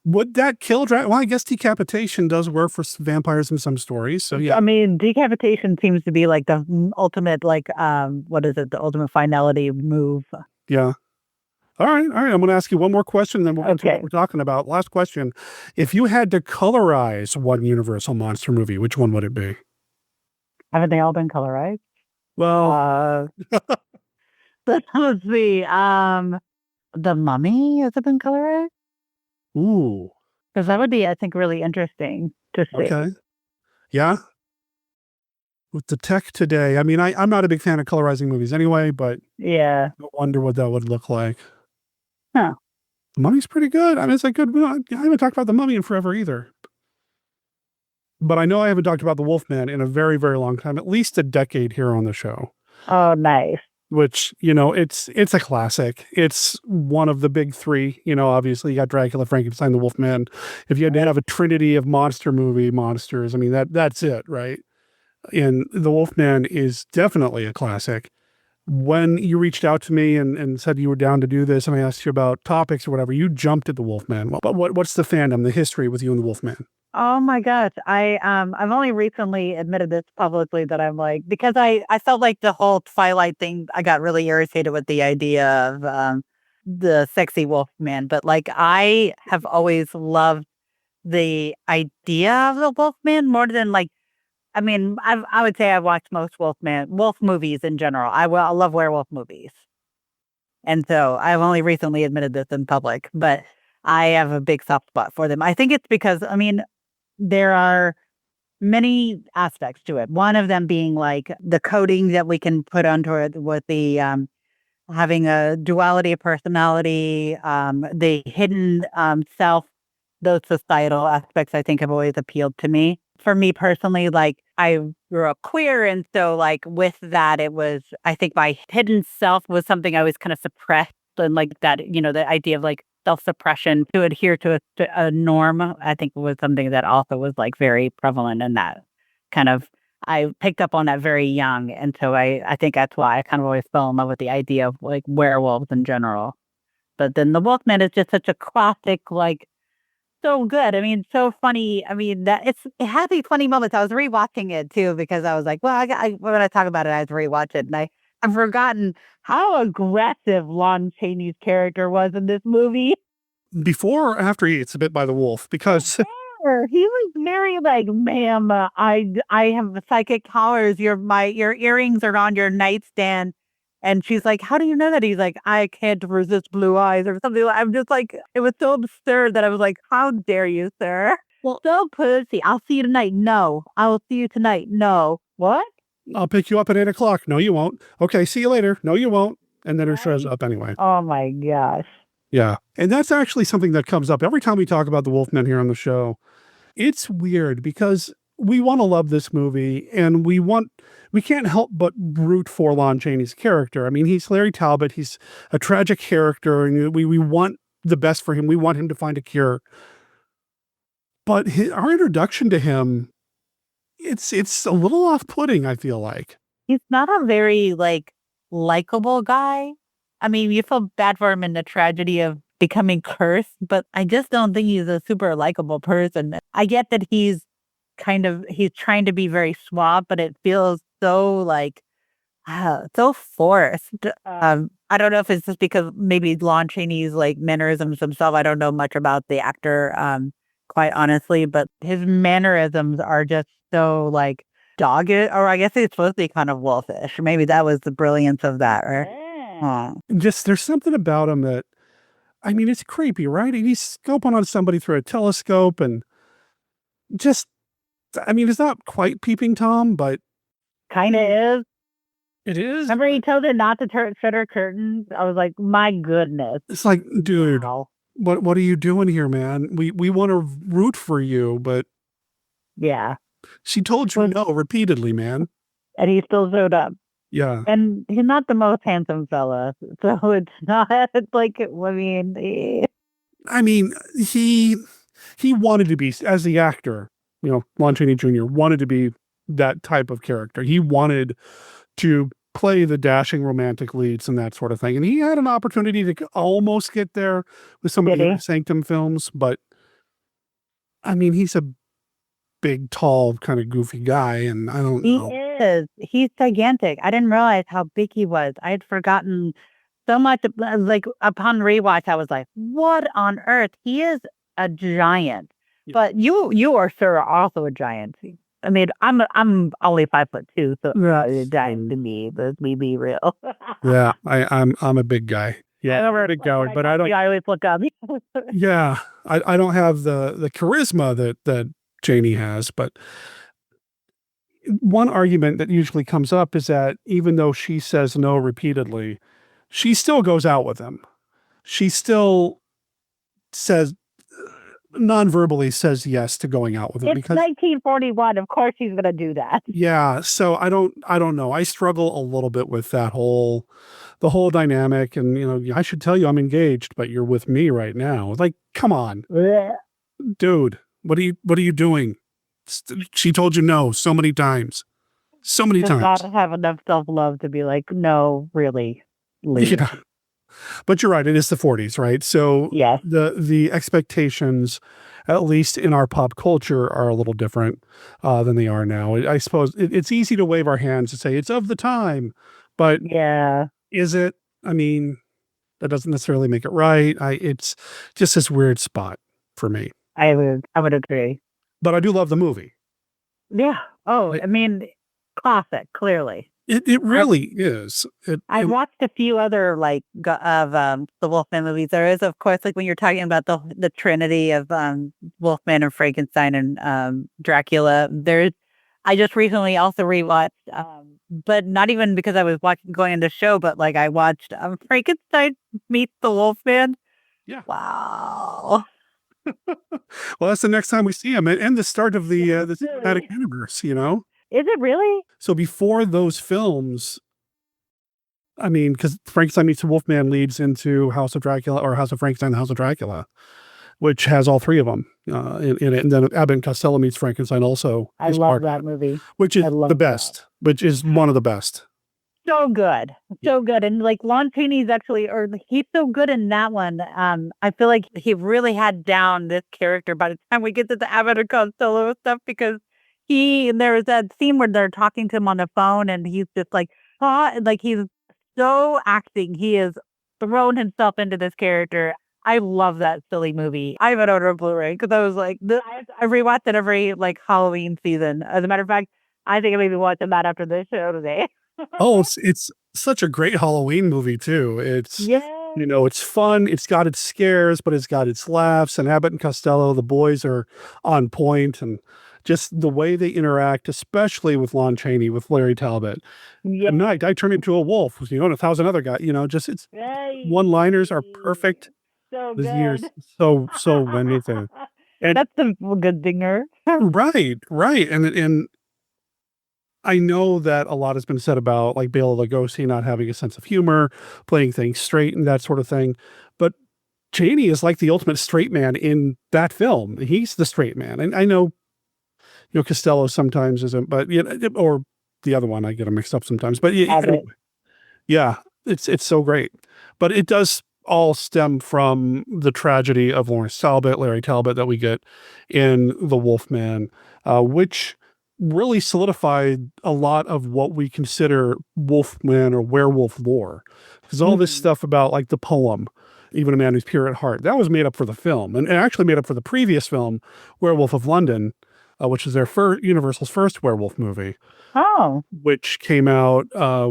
Would that kill Dracula? Well, I guess decapitation does work for vampires in some stories. So yeah. I mean, decapitation seems to be the ultimate the ultimate finality move. Yeah. All right. I'm going to ask you one more question, then we'll get to what we're talking about. Last question. If you had to colorize one Universal monster movie, which one would it be? Haven't they all been colorized? Well, let's see. The Mummy, has it been colorized? Ooh. Because that would be, I think, really interesting to see. Okay. Yeah. With the tech today, I mean, I'm not a big fan of colorizing movies anyway, but Yeah. I wonder what that would look like. Huh. The Mummy's pretty good. I mean, it's a good. I haven't talked about The Mummy in forever either. But I know I haven't talked about The Wolfman in a very, very long time, at least a decade here on the show. Oh, nice. Which, it's a classic. It's one of the big three. Obviously you got Dracula, Frankenstein, The Wolfman. If you had to have a trinity of monsters, I mean, that's it, right? And The Wolfman is definitely a classic. When you reached out to me and said you were down to do this, and I asked you about topics or whatever, you jumped at The Wolfman. But what's the fandom, the history with you and The Wolfman? Oh my gosh. I've only recently admitted this publicly that I'm like, because I felt like the whole Twilight thing, I got really irritated with the idea of the sexy wolf man. But like I have always loved the idea of the wolf man more than like, I mean, I would say I've watched most wolf movies in general. I love werewolf movies. And so I've only recently admitted this in public, but I have a big soft spot for them. I think it's because, I mean, there are many aspects to it. One of them being like the coding that we can put onto it with the having a duality of personality, the hidden self, those societal aspects I think have always appealed to me. For me personally, like I grew up queer. And so like with that, it was, I think my hidden self was something I was kind of suppressed and like that, the idea of like self-suppression to adhere to a norm, I think was something that also was like very prevalent in that kind of, I picked up on that very young. And so I think that's why I kind of always fell in love with the idea of like werewolves in general. But then the Wolfman is just such a classic, like so good. I mean, so funny. I mean, it had these funny moments. I was rewatching it too because I was like, well, when I talk about it, I have to rewatch it, and I've forgotten how aggressive Lon Chaney's character was in this movie. Before or after he gets bit by the wolf? Because He was very like, ma'am, I have psychic powers. Your earrings are on your nightstand. And she's like, how do you know that? He's like, I can't resist blue eyes or something. I'm just like, it was so absurd that I was like, how dare you, sir? Well, so pussy. I'll see you tonight. No. I will see you tonight. No. What? I'll pick you up at 8:00. No, you won't. Okay, see you later. No, you won't. And then her shows up anyway. Oh my gosh. Yeah. And that's actually something that comes up every time we talk about the Wolfman here on the show. It's weird because we want to love this movie and we can't help but root for Lon Chaney's character. I mean, he's Larry Talbot. He's a tragic character and we want the best for him. We want him to find a cure. But our introduction to him, it's a little off-putting, I feel like. He's not a very like likable guy. I mean, you feel bad for him in the tragedy of becoming cursed, but I just don't think he's a super likable person. I get that he's trying to be very suave, but it feels so like, so forced. I don't know if it's just because maybe Lon Chaney's like mannerisms himself. I don't know much about the actor, quite honestly, but his mannerisms are just so like dogged, or I guess he's supposed to be kind of wolfish. Maybe that was the brilliance of that, right? Just there's something about him that, I mean, it's creepy, right? He's scoping on somebody through a telescope and just, I mean, it's not quite Peeping Tom, but kind of is. It is. Remember he told her not to shut her curtains? I was like, my goodness. It's like, dude, wow. what are you doing here, man? We want to root for you, but yeah, she told you no repeatedly, man. And he still showed up. Yeah. And he's not the most handsome fella. So it's not like, I mean, he wanted to be, as the actor, Lon Chaney Jr. wanted to be that type of character. He wanted to play the dashing romantic leads and that sort of thing. And he had an opportunity to almost get there with some of the Sanctum films, but I mean, he's a big, tall, kind of goofy guy, and I don't know. He is. He's gigantic. I didn't realize how big he was. I had forgotten so much. Like upon rewatch, I was like, "What on earth?" He is a giant. Yeah. But you are sure also a giant. I mean, I'm only 5'2", so giant to me. Let me be real. Yeah, I'm a big guy. Yeah, Whenever big Howard, but I don't. I always look up. Yeah, I don't have the charisma that Janie has, but one argument that usually comes up is that even though she says no repeatedly, she still goes out with him. She still says non-verbally says yes to going out with him It's because 1941. Of course she's going to do that. yeah, so I don't know. I struggle a little bit with the whole dynamic and I should tell you I'm engaged, but you're with me right now. Like, come on, dude. What are you doing? She told you no so many times. So many Does not times. have enough self-love to be like, no, really, leave. Yeah. But you're right, it is the 40s, right? So Yes. the expectations, at least in our pop culture, are a little different than they are now. I suppose it's easy to wave our hands and say it's of the time, but Yeah, is it? I mean, that doesn't necessarily make it right. It's just this weird spot for me. I would agree. But I do love the movie. Yeah. Oh, Like, I mean, classic, clearly. it really is. I've watched a few other like the Wolfman movies. There is, of course, like when you're talking about the trinity of Wolfman and Frankenstein and Dracula. I just recently also rewatched, but not even because I was going into show, but like I watched Frankenstein meets the Wolfman. Yeah. Wow. Well, that's the next time we see him, and the start of the cinematic universe. Is it really? So before those films, I mean, because Frankenstein meets the Wolfman leads into House of Dracula or House of Frankenstein, the House of Dracula, which has all three of them in it. And then Abbott and Costello meets Frankenstein also. I love that movie. Which is the best, which is one of the best. So good. So good. And like Lon Chaney's he's so good in that one. I feel like he really had down this character by the time we get to the Abbott and Costello stuff because there was that scene where they're talking to him on the phone and he's just like, like he's so acting. He has thrown himself into this character. I love that silly movie. I have it on Blu-ray because I was like, I rewatch it every like Halloween season. As a matter of fact, I think I may be watching that after this show today. Oh, it's such a great Halloween movie too. It's fun. It's got its scares, but it's got its laughs. And Abbott and Costello, the boys are on point, and just the way they interact, especially with Lon Chaney, with Larry Talbot. At night, I turn into a wolf. And 1,000 other guys. Just it's one-liners are perfect. So This good. year's so anything. And that's the good dinger. right. And I know that a lot has been said about like Bela Lugosi not having a sense of humor, playing things straight and that sort of thing. But Chaney is like the ultimate straight man in that film. He's the straight man. And I know, Costello sometimes isn't, but or the other one, I get them mixed up sometimes. But anyway, yeah, it's so great. But it does all stem from the tragedy of Lawrence Talbot, Larry Talbot, that we get in The Wolfman, which really solidified a lot of what we consider Wolfman or werewolf lore. Because all this stuff about like the poem, Even a Man Who's Pure at Heart, that was made up for the film and actually made up for the previous film, Werewolf of London, which is their Universal's first werewolf movie. Oh. Which came out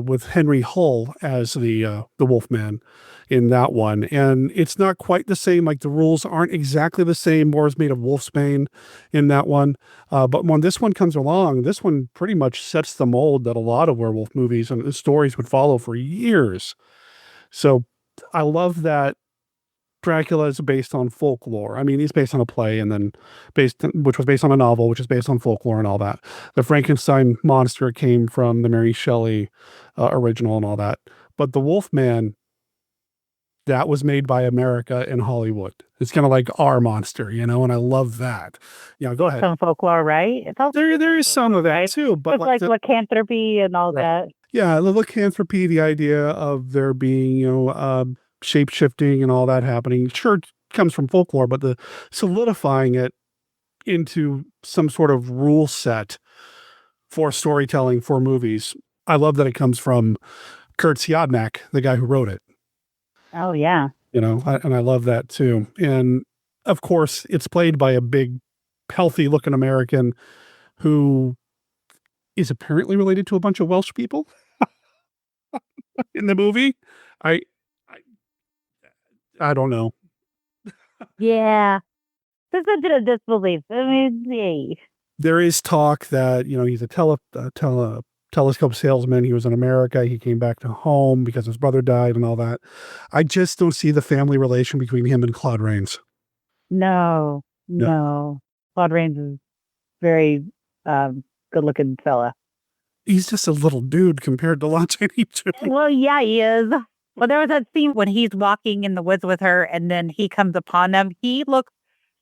with Henry Hull as the Wolfman in that one. And it's not quite the same. Like the rules aren't exactly the same. More is made of wolfsbane in that one. But when this one comes along, this one pretty much sets the mold that a lot of werewolf movies and stories would follow for years. So I love that Dracula is based on folklore. I mean, he's based on a play and then which was based on a novel, which is based on folklore and all that. The Frankenstein monster came from the Mary Shelley original and all that. But the Wolfman, that was made by America and Hollywood. It's kind of like our monster, and I love that. Go ahead. Some folklore, right? There is some of that too, but like lycanthropy and all that. Yeah, the lycanthropy, the idea of there being, shape shifting and all that happening, sure, it comes from folklore, but the solidifying it into some sort of rule set for storytelling for movies. I love that it comes from Kurt Siodmak, the guy who wrote it. Oh yeah. And I love that too. And of course, it's played by a big, healthy looking American who is apparently related to a bunch of Welsh people in the movie. I don't know. Yeah. Suspension of disbelief. I mean, yay. There is talk that, he's a telescope salesman. He was in America. He came back to home because his brother died and all that. I just don't see the family relation between him and Claude Rains. No. Claude Rains is very good-looking fella. He's just a little dude compared to Lon Chaney Jr. Well, yeah, he is. Well, there was that scene when he's walking in the woods with her, and then he comes upon them. He looks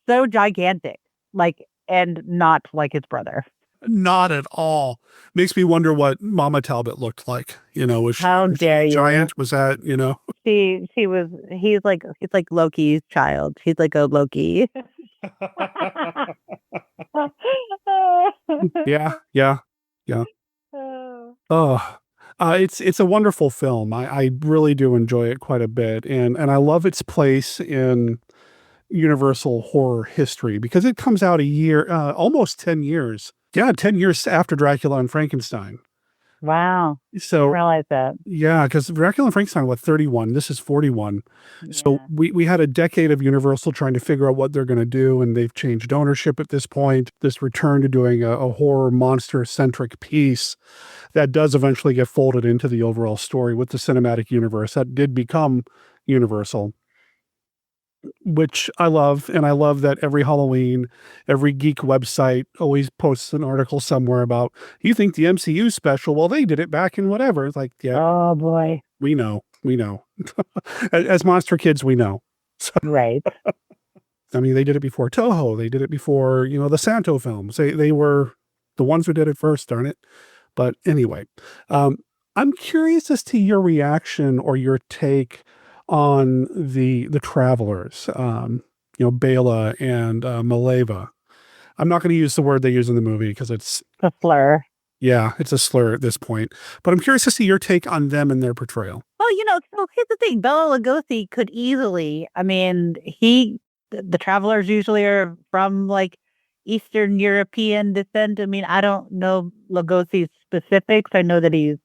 so gigantic, and not like his brother. Not at all. Makes me wonder what Mama Talbot looked like. Was she How dare you? giant? Was that, He's like Loki's child. He's like a Loki. Yeah. Oh, it's a wonderful film. I really do enjoy it quite a bit, and I love its place in Universal horror history because it comes out a year, almost 10 years. Yeah, 10 years after Dracula and Frankenstein. Wow. So I realize that. Yeah, because Dracula and Frankenstein was 31. This is 41. So we had a decade of Universal trying to figure out what they're going to do, and they've changed ownership at this point. This return to doing a horror monster-centric piece that does eventually get folded into the overall story with the cinematic universe that did become Universal, which I love. And I love that every Halloween, every geek website always posts an article somewhere about, you think the MCU special? Well, they did it back in whatever. It's like, yeah. Oh, boy. We know. As monster kids, we know. So, right. I mean, they did it before Toho. They did it before, the Santo films. They were the ones who did it first, darn it. But anyway, I'm curious as to your reaction or your take on the travelers, Bela and Maleva. I'm not going to use the word they use in the movie because it's a slur. Yeah, it's a slur at this point. But I'm curious to see your take on them and their portrayal. Well, so here's the thing. Bela Lugosi could easily, the travelers usually are from Eastern European descent. I mean, I don't know Lugosi's specifics. I know that he's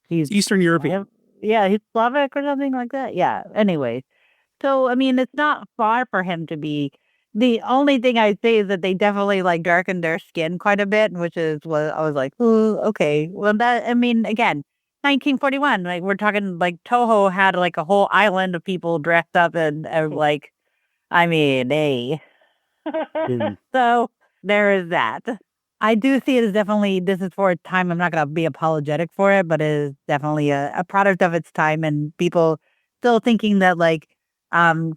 he's Eastern European. Yeah, he's Slavic or something like that. Yeah. Anyway, so it's not far for him to be. The only thing I'd say is that they definitely darkened their skin quite a bit, which is what I was like, oh, okay. Well, again, 1941. We're talking Toho had a whole island of people dressed up and hey. So there is that. I do see it as definitely, this is for a time, I'm not going to be apologetic for it, but it is definitely a product of its time, and people still thinking that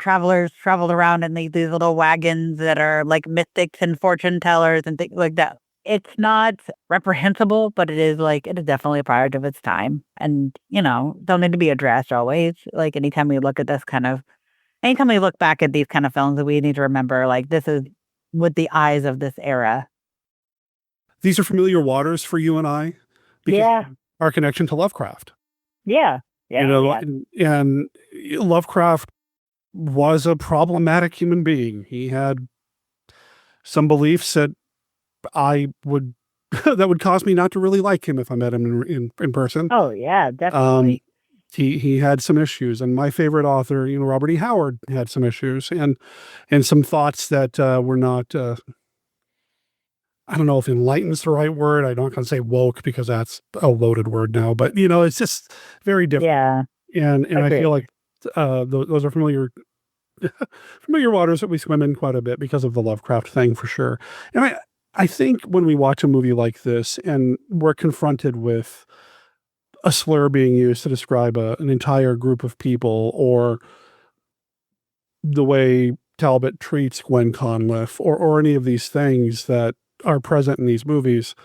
travelers traveled around in these little wagons that are mystics and fortune tellers and things like that. It's not reprehensible, but it is definitely a product of its time, and don't need to be addressed always. Anytime we look back at these kind of films, we need to remember this is with the eyes of this era. These are familiar waters for you and I. Yeah. Our connection to Lovecraft. Yeah. And Lovecraft was a problematic human being. He had some beliefs that that would cause me not to really like him if I met him in person. Oh yeah, definitely. He had some issues, and my favorite author, Robert E. Howard, had some issues and some thoughts that were not. I don't know if enlightened's the right word. I'm not going to say woke because that's a loaded word now, but it's just very different. Yeah. And I feel like those are familiar waters that we swim in quite a bit because of the Lovecraft thing for sure. And I think when we watch a movie like this and we're confronted with a slur being used to describe an entire group of people, or the way Talbot treats Gwen Conliffe, or any of these things that are present in these movies,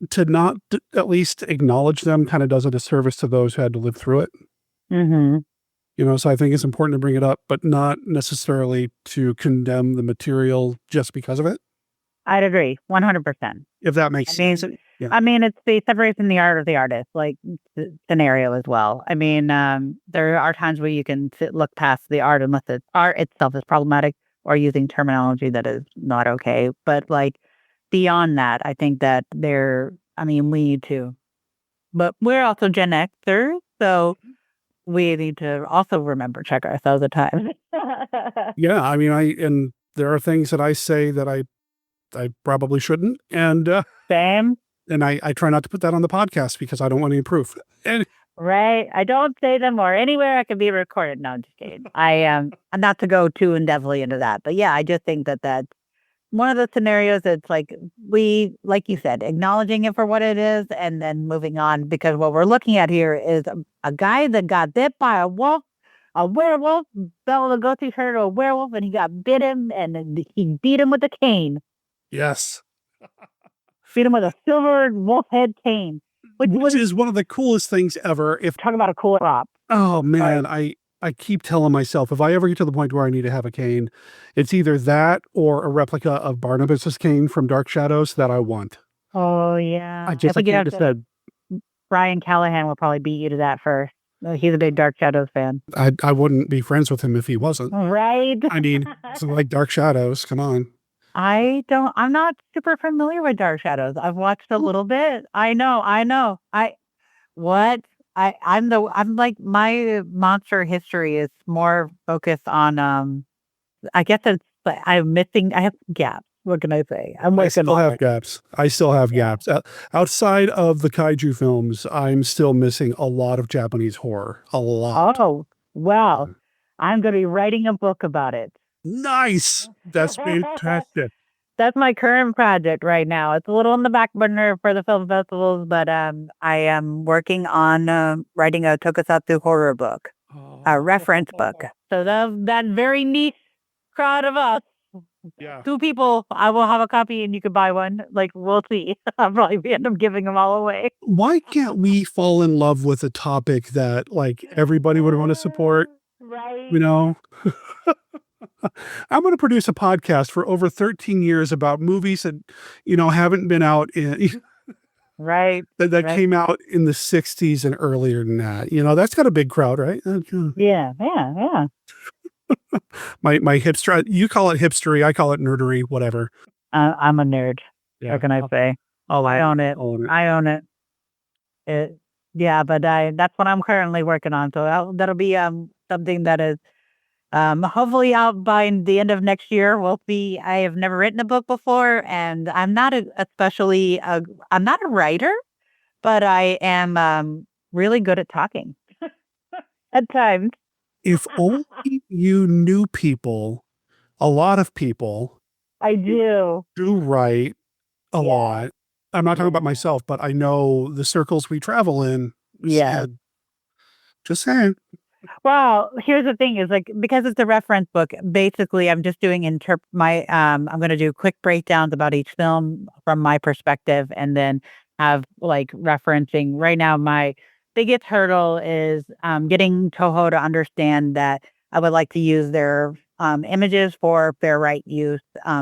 to not at least acknowledge them kind of does a disservice to those who had to live through it. Mm-hmm. So I think it's important to bring it up, but not necessarily to condemn the material just because of it. I'd agree 100%. If that makes sense. Yeah. It's the separation the art of the artist, scenario as well. There are times where you can look past the art unless the art itself is problematic or using terminology that is not okay. But beyond that, I think that we need to. But we're also Gen Xers, so we need to also remember check ourselves at times. Yeah, I mean, and there are things that I say that I probably shouldn't, and Same. And I try not to put that on the podcast because I don't want any proof. And Right. I don't say them or anywhere I can be recorded. No, I'm just kidding. I'm not to go too in-depthly into that, but yeah, I just think that that's one of the scenarios that's like like you said, acknowledging it for what it is and then moving on, because what we're looking at here is a guy that got bit by a wolf, a werewolf, Bela Lugosi's heard of a werewolf, and he got bit him, and then he beat him with a cane. yes, Beat him with a silver wolf head cane. which is one of the coolest things ever. If Talk about a cool prop. Oh man, I keep telling myself if I ever get to the point where I need to have a cane, it's either that or a replica of Barnabas's cane from Dark Shadows that I want. Oh yeah. I can't decide. Brian Callahan will probably beat you to that first. He's a big Dark Shadows fan. I wouldn't be friends with him if he wasn't. Right. I mean, it's like Dark Shadows. Come on. I'm not super familiar with Dark Shadows. I've watched a little bit. I know. I'm like, my monster history is more focused on, I guess I have gaps. What can I say? I still have gaps. Outside of the kaiju films, I'm still missing a lot of Japanese horror. A lot. Oh, wow. I'm going to be writing a book about it. Nice. That's fantastic. That's my current project right now. It's a little on the back burner for the film festivals, but I am working on writing a tokusatsu horror book, a reference book. So that very niche crowd of us, two people, I will have a copy and you could buy one. Like, we'll see. I'll probably end up giving them all away. Why can't we fall in love with a topic that like everybody would want to support? Right. You know? I'm going to produce a podcast for over 13 years about movies that, haven't been out in right. that came out in the 60s and earlier than that. That's got a big crowd, right? Yeah. My hipster, you call it hipstery, I call it nerdery, whatever. I'm a nerd. Yeah. What can I say? I own it. I own it. Yeah, but that's what I'm currently working on. So that'll be something that is hopefully out by the end of next year. We'll see. I have never written a book before, and I'm not I'm not a writer, but I am really good at talking at times. If only you knew people, a lot of people. I do write a lot. I'm not talking about myself, but I know the circles we travel in. Yeah. Just saying. Well, here's the thing is like, because it's a reference book, basically I'm just doing I'm going to do quick breakdowns about each film from my perspective, and then have like referencing. Right now, my biggest hurdle is getting Toho to understand that I would like to use their images for fair right use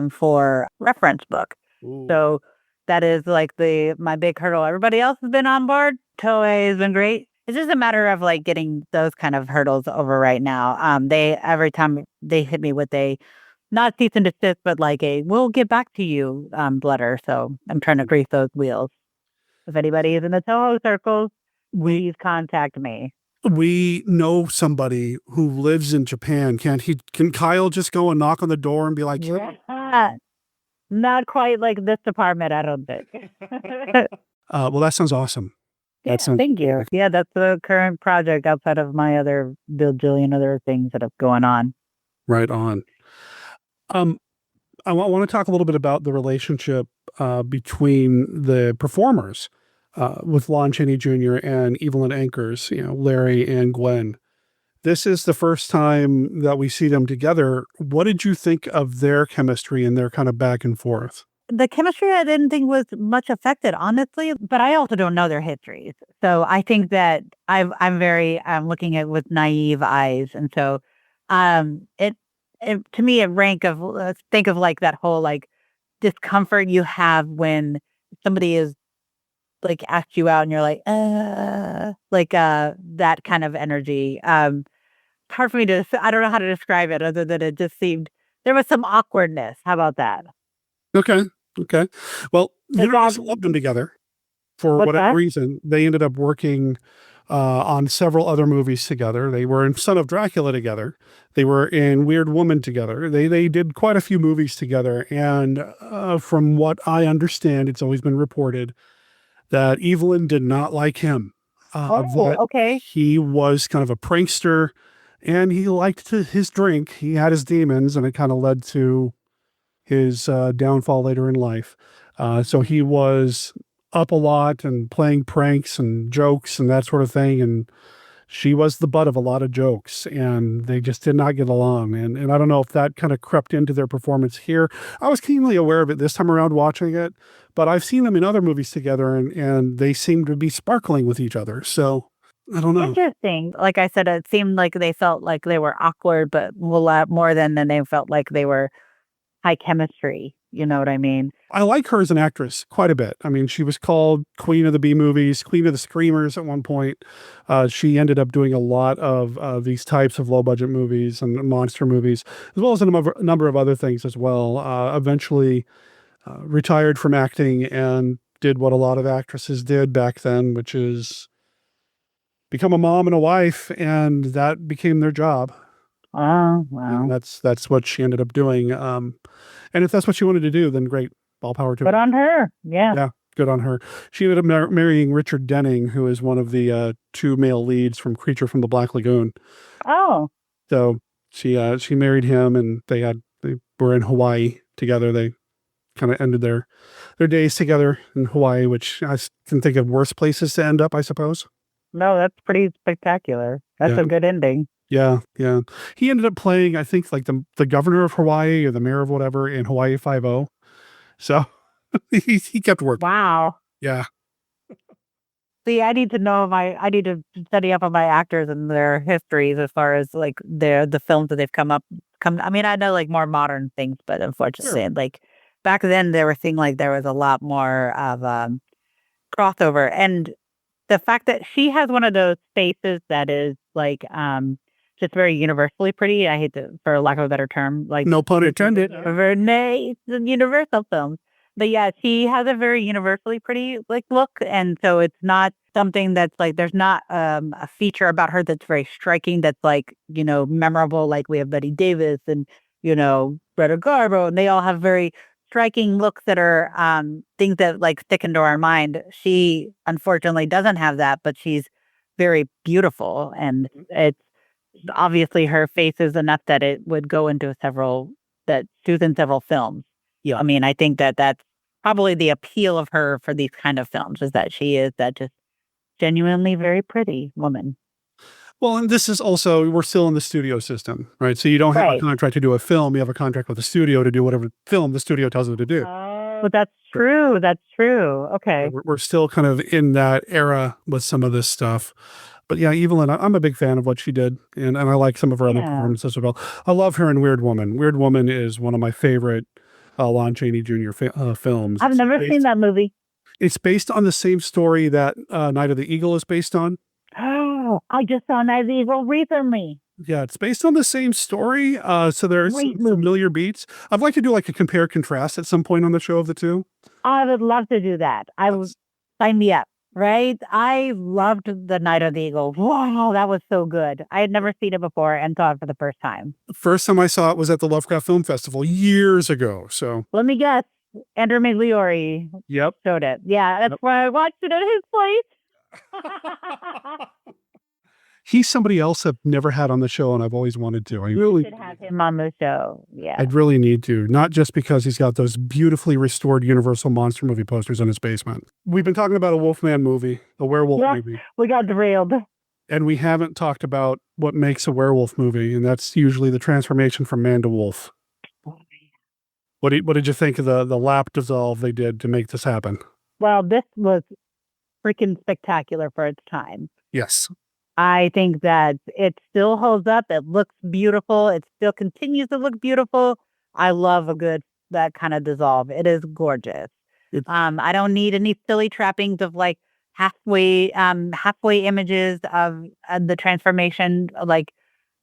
for reference book. Ooh. So that is like my big hurdle. Everybody else has been on board. Toei has been great. It's just a matter of like getting those kind of hurdles over right now. Every time they hit me with not cease and desist, but like we'll get back to you letter. So I'm trying to grease those wheels. If anybody is in the Toho circles, please contact me. We know somebody who lives in Japan. Can Kyle just go and knock on the door and be like, not quite like this department, I don't think. Well, that sounds awesome. Yeah, thank you. Yeah, that's the current project outside of my other bajillion other things that are going on. Right on. I want to talk a little bit about the relationship between the performers with Lon Chaney Jr. and Evelyn Ankers, Larry and Gwen. This is the first time that we see them together. What did you think of their chemistry and their kind of back and forth? The chemistry I didn't think was much affected, honestly, but I also don't know their histories. So I think that I'm looking at it with naive eyes. And so it to me, think of like that whole like discomfort you have when somebody is like asked you out and you're like, that kind of energy. Hard for me I don't know how to describe it other than it just seemed there was some awkwardness. How about that? Okay. Well, you guys loved them together for whatever reason. They ended up working on several other movies together. They were in Son of Dracula together. They were in Weird Woman together. They did quite a few movies together. And from what I understand, it's always been reported that Evelyn did not like him. That okay. he was kind of a prankster, and he liked his drink. He had his demons, and it kind of led to his downfall later in life. So he was up a lot and playing pranks and jokes and that sort of thing. And she was the butt of a lot of jokes, and they just did not get along. And I don't know if that kind of crept into their performance here. I was keenly aware of it this time around watching it, but I've seen them in other movies together, and they seem to be sparkling with each other. So I don't know. Interesting. Like I said, it seemed like they felt like they were awkward, but a lot more than they felt like they were high chemistry. You know what I mean? I like her as an actress quite a bit. I mean, she was called Queen of the B movies, Queen of the Screamers at one point. She ended up doing a lot of these types of low budget movies and monster movies, as well as a number of other things as well. Eventually retired from acting and did what a lot of actresses did back then, which is become a mom and a wife, and that became their job. Oh, wow. And that's what she ended up doing. And if that's what she wanted to do, then great. All power to her. Good on her. Yeah. Yeah, good on her. She ended up marrying Richard Denning, who is one of the two male leads from Creature from the Black Lagoon. Oh. So she married him, and they were in Hawaii together. They kind of ended their days together in Hawaii, which I can think of worse places to end up, I suppose. No, that's pretty spectacular. That's Yeah. a good ending. Yeah, yeah. He ended up playing, I think, like the governor of Hawaii or the mayor of whatever in Hawaii Five-0. So he kept working. Wow. Yeah. See, I need to study up on my actors and their histories as far as like the films that they've I mean, I know like more modern things, but unfortunately, Sure. like back then they were seeing like there was a lot more of crossover. And the fact that she has one of those faces that is like just very universally pretty. I hate to, for lack of a better term, like No pun intended. very nice universal films. But yeah, she has a very universally pretty like look, and so it's not something that's like there's not a feature about her that's very striking. That's like memorable. Like we have Betty Davis and Greta Garbo, and they all have very striking looks that are things that like stick into our mind. She unfortunately doesn't have that, but she's very beautiful, and it's obviously her face is enough that it would go into she's in several films. Yeah. I mean, I think that that's probably the appeal of her for these kind of films is that she is that just genuinely very pretty woman. Well, and this is also, we're still in the studio system, right? So you don't have a Right. contract to do a film. You have a contract with the studio to do whatever film the studio tells them to do. But that's true. That's true. Okay. We're still kind of in that era with some of this stuff. But yeah, Evelyn, I'm a big fan of what she did, and I like some of her other Yeah. performances as well. I love her in Weird Woman. Weird Woman is one of my favorite Lon Chaney Jr. Films. I've never seen that movie. It's based on the same story that Night of the Eagle is based on. Oh, I just saw Night of the Eagle recently. Yeah, it's based on the same story. So there's Great some familiar beats. I'd like to do like a compare contrast at some point on the show of the two. I would love to do that. I would sign me up. Right? I loved The Night of the Eagle. Wow, that was so good. I had never seen it before and saw it for the first time. The first time I saw it was at the Lovecraft Film Festival years ago. So Let me guess. Andrew Migliore yep, showed it. Yeah, that's why I watched it at his place. he's somebody else I've never had on the show, and I've always wanted to. I You really should have him on the show. Yeah. I'd really need to, not just because he's got those beautifully restored Universal monster movie posters in his basement. We've been talking about a Wolfman movie, a werewolf Yeah, movie, we got derailed. and we haven't talked about what makes a werewolf movie, and that's usually the transformation from man to wolf. What did you think of the lap dissolve they did to make this happen? Well, this was freaking spectacular for its time. Yes. I think that it still holds up. It looks beautiful. It still continues to look beautiful. I love that kind of dissolve. It is gorgeous. I don't need any silly trappings of like halfway images of the transformation. Like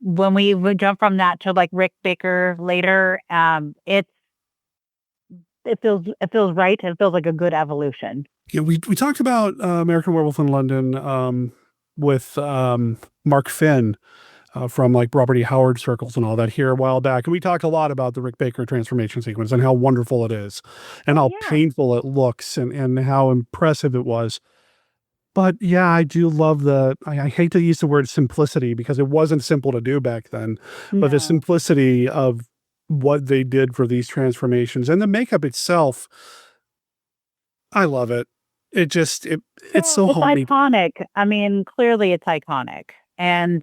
when we would jump from that to like Rick Baker later, it feels right. It feels like a good evolution. Yeah, we talked about American Werewolf in London with Mark Finn from like Robert E. Howard circles and all that here a while back. And we talked a lot about the Rick Baker transformation sequence and how wonderful it is and how painful it looks and how impressive it was. But yeah, I do love I hate to use the word simplicity because it wasn't simple to do back then, but the simplicity of what they did for these transformations and the makeup itself, I love it. It's so It's homey. iconic. I mean, clearly it's iconic. And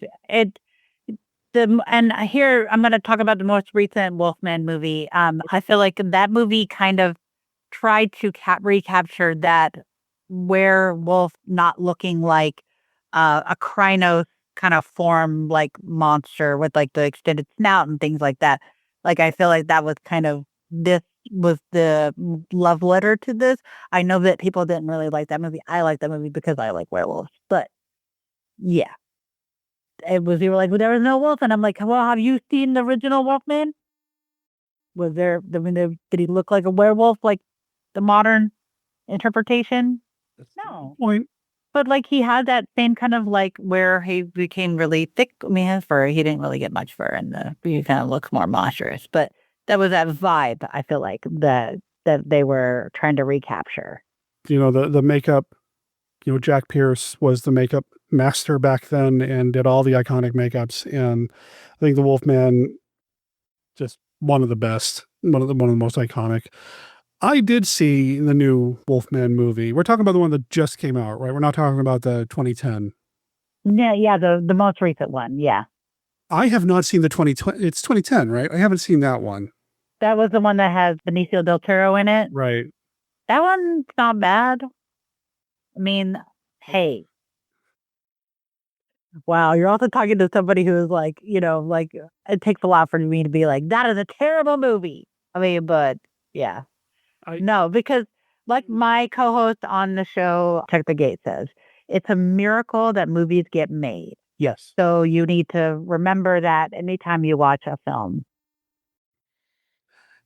here I'm going to talk about the most recent Wolfman movie. I feel like that movie kind of tried to recapture that werewolf not looking like a Krynos kind of form like monster with like the extended snout and things like that. Like I feel like that was kind of this was the love letter to this. I know that people didn't really like that movie. I like that movie because I like werewolves. But yeah, it was, you were like, well, there was no wolf, and I'm like, well, have you seen the original Wolfman? Was there? I mean, did he look like a werewolf like the modern interpretation? No. Point. But like he had that same kind of like where he became really thick. I mean, his fur, he didn't really get much fur, and he kind of looks more monstrous. But that was that vibe. I feel like that they were trying to recapture. You know, the makeup, Jack Pierce was the makeup master back then and did all the iconic makeups. And I think the Wolfman, just one of the best, one of the most iconic. I did see the new Wolfman movie. We're talking about the one that just came out, right? We're not talking about the 2010. Yeah, the most recent one. Yeah. I have not seen the 2020. It's 2010, right? I haven't seen that one. That was the one that has Benicio del Toro in it. Right. That one's not bad. I mean, hey. Wow, you're also talking to somebody who is like, like it takes a lot for me to be like, that is a terrible movie. I mean, but yeah. No, because like my co-host on the show, Check the Gate, says, it's a miracle that movies get made. Yes. So you need to remember that anytime you watch a film.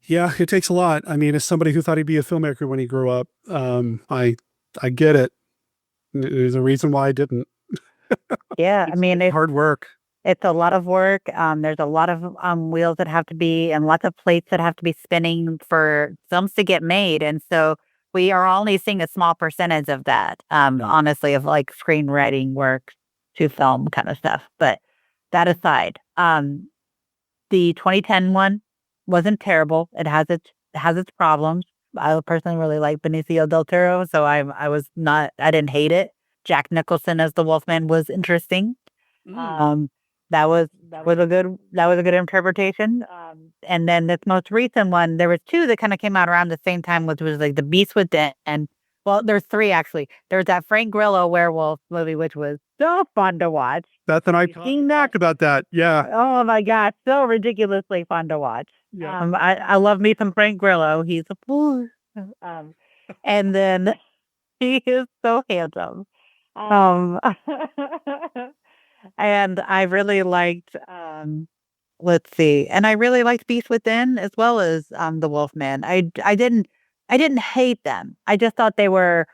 Yeah, it takes a lot. I mean, as somebody who thought he'd be a filmmaker when he grew up, I get it. There's a reason why I didn't. Yeah, I mean, it's hard work. It's a lot of work. There's a lot of wheels that have to be, and lots of plates that have to be spinning for films to get made. And so we are only seeing a small percentage of that, honestly, of like screenwriting work to film kind of stuff. But that aside, the 2010 one wasn't terrible. It has its problems. I personally really like Benicio del Toro, so I didn't hate it. Jack Nicholson as the Wolfman was interesting. That was a good interpretation. And then this most recent one, there was two that kind of came out around the same time, which was like The Beast Within. And well, there's three actually. There's that Frank Grillo werewolf movie, which was so fun to watch. Beth and I talked about that. Yeah. Oh my gosh, so ridiculously fun to watch. Yeah. I love me some Frank Grillo. He's a fool. And then he is so handsome. And I really liked, let's see, and I really liked Beast Within as well as the Wolfman. I didn't hate them. I just thought they were,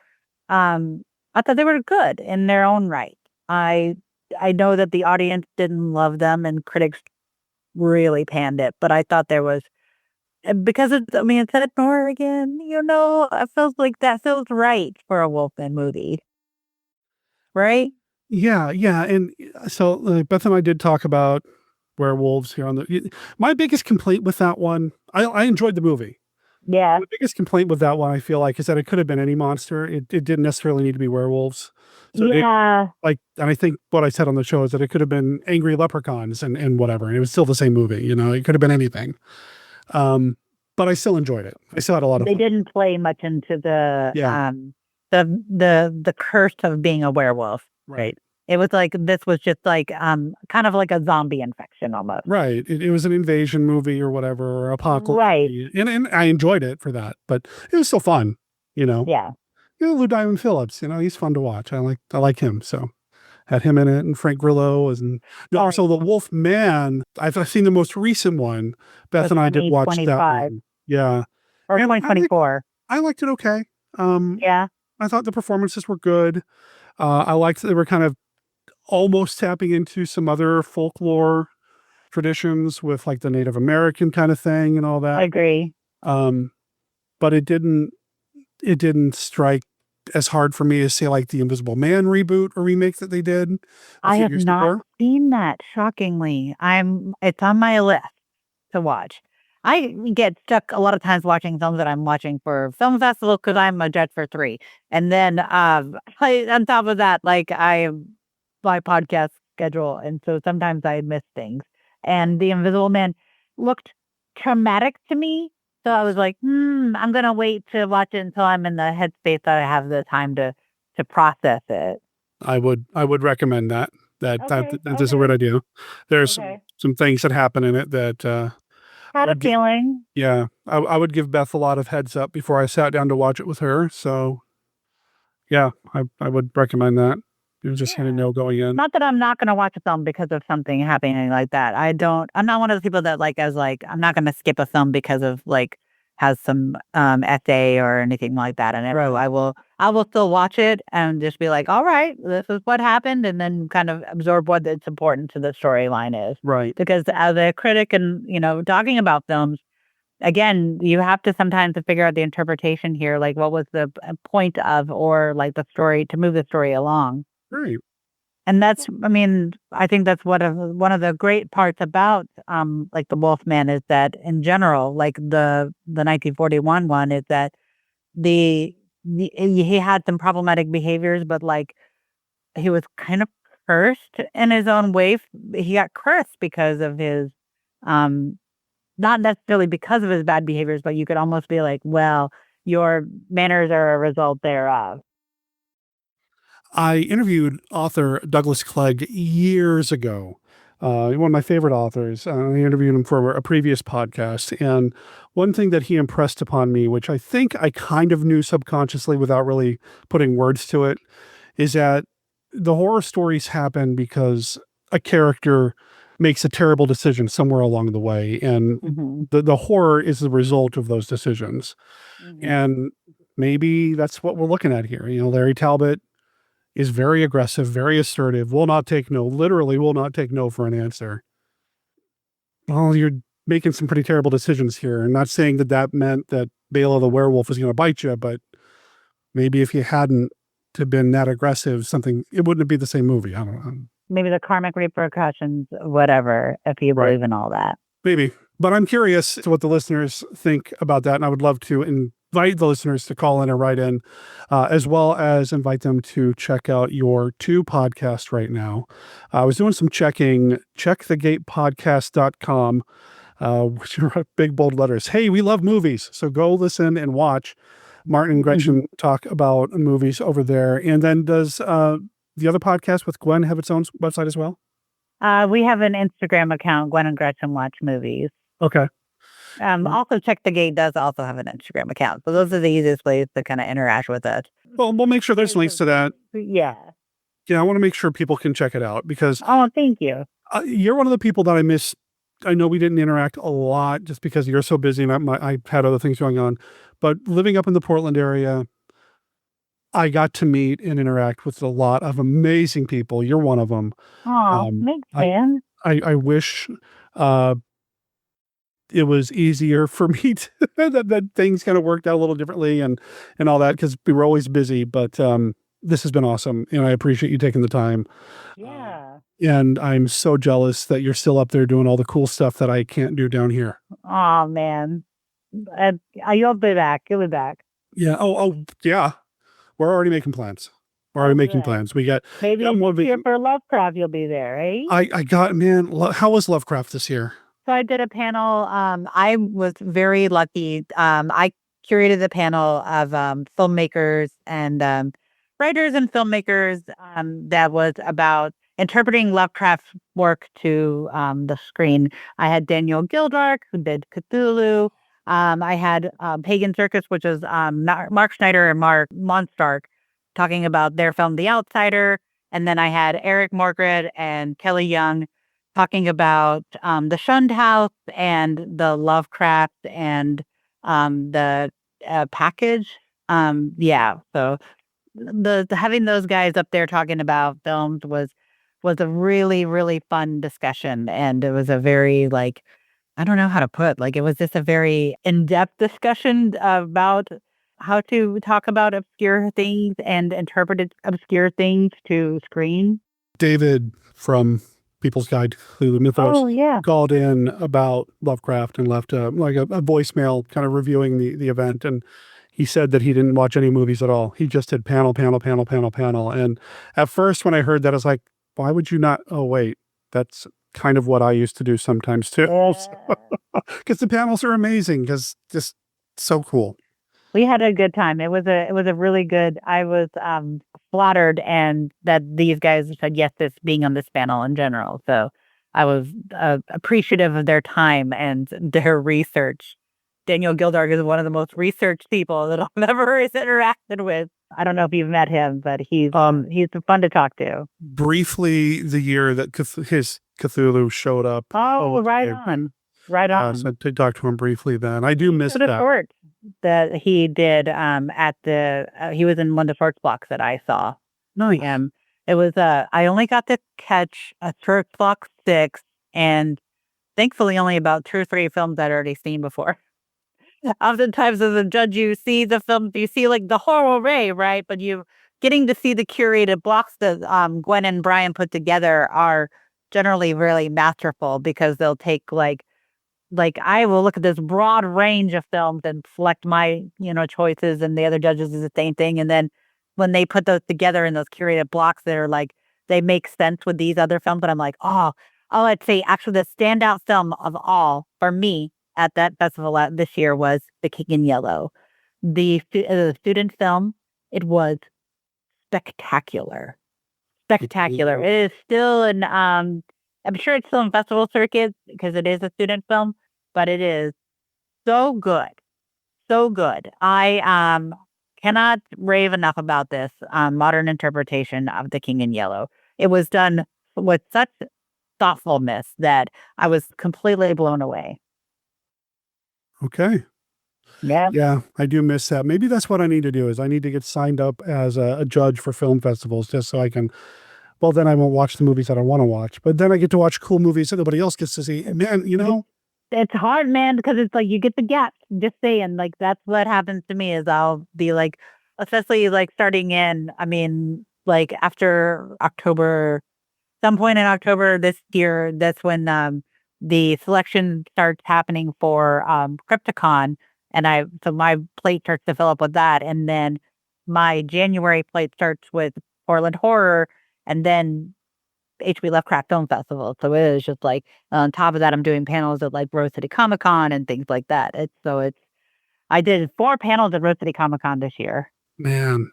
I thought they were good in their own right. I know that the audience didn't love them and critics really panned it, but I thought there was, because it's set in Oregon, it feels like that feels right for a Wolfman movie. Right? Yeah. And so Beth and I did talk about werewolves here my biggest complaint with that one, I enjoyed the movie. Yeah. The biggest complaint with that one, I feel like, is that it could have been any monster. It didn't necessarily need to be werewolves. So yeah. And I think what I said on the show is that it could have been angry leprechauns and whatever. And it was still the same movie. It could have been anything. But I still enjoyed it. I still had a lot of fun. They didn't play much into the curse of being a werewolf. Right. It was like, this was just like, kind of like a zombie infection almost. Right. It was an invasion movie or whatever, or apocalypse. Right. And I enjoyed it for that, but it was still fun, Yeah. Lou Diamond Phillips, he's fun to watch. I like him. So had him in it, and Frank Grillo so the Wolf Man, I've seen the most recent one. Beth and I did watch that one. Yeah. Or 2024. I liked it okay. Yeah. I thought the performances were good. I liked that they were kind of almost tapping into some other folklore traditions with like the Native American kind of thing and all I that. agree. But it didn't strike as hard for me as say like the Invisible Man reboot or remake that they did a I few have years not before. seen that, shockingly. It's on my list to watch. I get stuck a lot of times watching films that I'm watching for film festival because I'm a judge for 3. And then, on top of that, like, my podcast schedule, and so sometimes I miss things. And The Invisible Man looked traumatic to me, so I was like, I'm gonna wait to watch it until I'm in the headspace that I have the time to process it." I would recommend that. That is a Okay. weird idea. There's Okay. some things that happen in it that Had a would gi feeling. yeah, I would give Beth a lot of heads up before I sat down to watch it with her, so yeah, I would recommend that. You just kinda know going in. Not that I'm not gonna watch a film because of something happening like that. I'm not one of those people that, I'm not gonna skip a film because of, has some, essay or anything like that in it. So I will still watch it and just be like, "Alright, this is what happened," and then kind of absorb what it's important to the storyline is. Right. Because as a critic and, talking about films, again, you have to sometimes to figure out the interpretation here, like, what was the, point of or, like, the story to move the story along. Right. And I think that's one of the great parts about, like, The Wolfman is that in general, like, the 1941 one is that he had some problematic behaviors, but, like, he was kind of cursed in his own way. He got cursed because of his, um not necessarily because of his bad behaviors, but you could almost be like, "Well, your manners are a result thereof." I interviewed author Douglas Clegg years ago. One of my favorite authors. I interviewed him for a previous podcast. And one thing that he impressed upon me, which I think I kind of knew subconsciously without really putting words to it, is that the horror stories happen because a character makes a terrible decision somewhere along the way. And Mhm. the horror is the result of those decisions. Mhm. And maybe that's what we're looking at here. Larry Talbot is very aggressive, very assertive, will not take no, literally will not take no for an answer. Well, you're making some pretty terrible decisions here. And not saying that that meant that Bela the werewolf was going to bite you, but maybe if you hadn't to been that aggressive, it wouldn't be the same movie. I don't know. Maybe the karmic repercussions, whatever, if you Right. believe in all that. Maybe. But I'm curious to what the listeners think about that. And I would love to invite the listeners to call in and write in, as well as invite them to check out your 2 podcasts right now. I was doing some checking, checkthegatepodcast.com, which are big, bold letters. Hey, we love movies. So go listen and watch Martin and Gretchen talk about movies over there. And then does the other podcast with Gwen have its own website as well? We have an Instagram account, Gwen and Gretchen Watch Movies. Okay. Also, Check the Gate does also have an Instagram account. So those are the easiest ways to kind of interact with us. Well, we'll make sure there's links to that. Yeah. Yeah, I want to make sure people can check it out because Oh, thank you. you're one of the people that I miss. I know we didn't interact a lot just because you're so busy and I had other things going on. But living up in the Portland area, I got to meet and interact with a lot of amazing people. You're one of them. Oh, thanks, I, man. I wish it was easier for me to, that things kind of worked out a little differently and all that because we were always busy. But this has been awesome, and I appreciate you taking the time. Yeah. And I'm so jealous that you're still up there doing all the cool stuff that I can't do down here. Oh, man. You'll be back. You'll be back. Yeah. Yeah. We're already making plans. We're already making Okay. plans. We got Maybe more this year for Lovecraft, you'll be there, right? I got man. How was Lovecraft this year? So I did a panel. I was very lucky. I curated the panel of filmmakers and writers and filmmakers that was about interpreting Lovecraft's work to the screen. I had Daniel Gildark, who did Cthulhu. I had Pagan Circus, which is Mark Schneider and Mark Monstark, talking about their film The Outsider. And then I had Eric Morgred and Kelly Young talking about the Shunned House and the Lovecraft and the package. Yeah, so the having those guys up there talking about films was was a really, really fun discussion. And it was a very, like, I don't know how to put, like, it was just a very in-depth discussion about how to talk about obscure things and interpret obscure things to screen. David from People's Guide to Cthulhu Mythos called in about Lovecraft and left a voicemail kind of reviewing the event. And he said that he didn't watch any movies at all. He just did panel. And at first when I heard that, I was like, why would you not? Oh, wait, that's kind of what I used to do sometimes too. Because the panels are amazing, because just so cool. We had a good time. It was a really good. I was flattered and that these guys said yes to being on this panel in general. So I was appreciative of their time and their research. Daniel Gildarg is one of the most researched people that I've ever interacted with. I don't know if you've met him, but he's fun to talk to. Briefly, the year that his Cthulhu showed up. Oh, right on. So I talked to him briefly then. I do miss the that. short that he did at the he was in one of the first blocks that I saw. Nice. It was I only got to catch a first block 6 and thankfully only about 2 or 3 films I'd already seen before. Oftentimes as a judge you see the film, you see like the whole array, right? But you getting to see the curated blocks that Gwen and Brian put together are generally really masterful, because they'll take like I will look at this broad range of films and select my, choices, and the other judges do the same thing. And then when they put those together in those curated blocks, they're like, they make sense with these other films. But I'm like, I'd say actually the standout film of all for me at that festival this year was The King in Yellow. The student film, it was spectacular. Spectacular. It is still I'm sure it's still in festival circuits because it is a student film, but it is so good. So good. I cannot rave enough about this modern interpretation of The King in Yellow. It was done with such thoughtfulness that I was completely blown away. Okay. Yeah, I do miss that. Maybe that's what I need to do, is I need to get signed up as a judge for film festivals, just so I can, well, then I won't watch the movies that I want to watch, but then I get to watch cool movies that nobody else gets to see. And man, it's hard, man, because it's like you get the gaps. Just saying, like, that's what happens to me is I'll be like, especially like starting in, like after October, some point in October this year, that's when the selection starts happening for Crypticon. And so my plate starts to fill up with that. And then my January plate starts with Portland Horror, and then HP Lovecraft Film Festival. So it is just like, on top of that, I'm doing panels at like Rose City Comic Con and things like that. I did 4 panels at Rose City Comic Con this year. Man,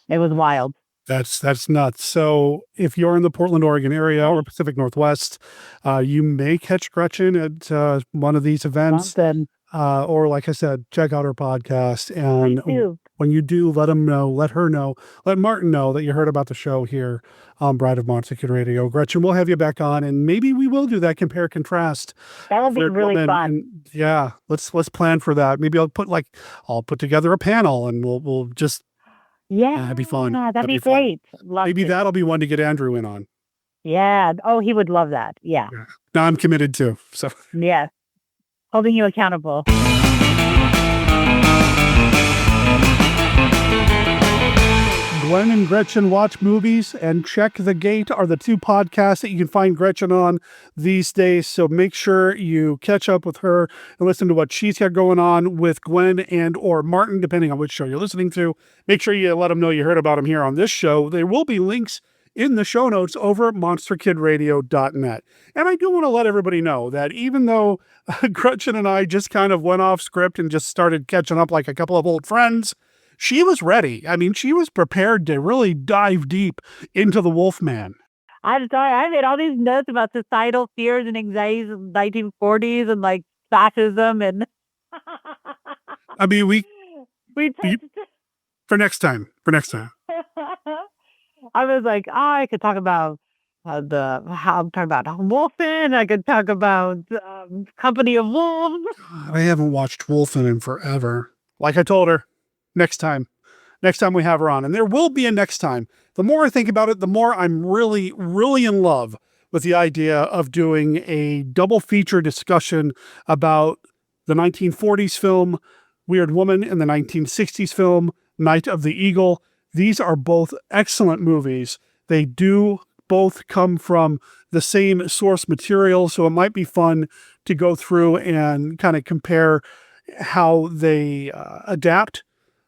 it was wild. That's nuts. So if you're in the Portland, Oregon area or Pacific Northwest, you may catch Gretchen at one of these events. Or like I said, check out her podcast. And when you do, let her know, let Martin know that you heard about the show here on Bride of Monster Radio. Gretchen, we'll have you back on, and maybe we will do that compare contrast. That would be really fun. And yeah, let's plan for that. Maybe I'll put together a panel, and we'll just that'd be fun. That'd be great. Maybe that'll be one to get Andrew in on. Yeah. Oh, he would love that. Yeah. Now I'm committed too. So yeah. Holding you accountable. Gwen and Gretchen Watch Movies and Check the Gate are the 2 podcasts that you can find Gretchen on these days. So make sure you catch up with her and listen to what she's got going on with Gwen and or Martin, depending on which show you're listening to. Make sure you let them know you heard about them here on this show. There will be links in the show notes over at monsterkidradio.net. And I do want to let everybody know that even though Gretchen and I just kind of went off script and just started catching up like a couple of old friends, she was ready. I mean, she was prepared to really dive deep into the Wolfman. I'm sorry, I made all these notes about societal fears and anxieties of the 1940s and like fascism and. I mean, for next time. I was like, I could talk about I'm talking about Wolfen. I could talk about Company of Wolves. I haven't watched Wolfen in forever. Like I told her, next time. next time we have her on. And there will be a next time. The more I think about it, the more I'm really, really in love with the idea of doing a double feature discussion about the 1940s film Weird Woman and the 1960s film Night of the Eagle. These are both excellent movies. They do both come from the same source material, so it might be fun to go through and kind of compare how they adapt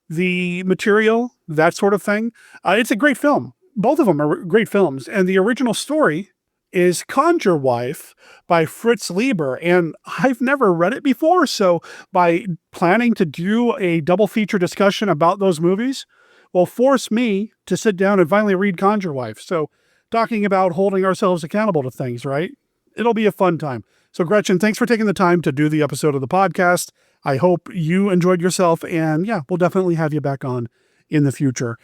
the material, that sort of thing. It's a great film. Both of them are great films. And the original story is Conjure Wife by Fritz Lieber. And I've never read it before. So by planning to do a double feature discussion about those movies will force me to sit down and finally read Conjure Wife. So talking about holding ourselves accountable to things, right? It'll be a fun time. So Gretchen, thanks for taking the time to do the episode of the podcast. I hope you enjoyed yourself, and yeah, we'll definitely have you back on in the future.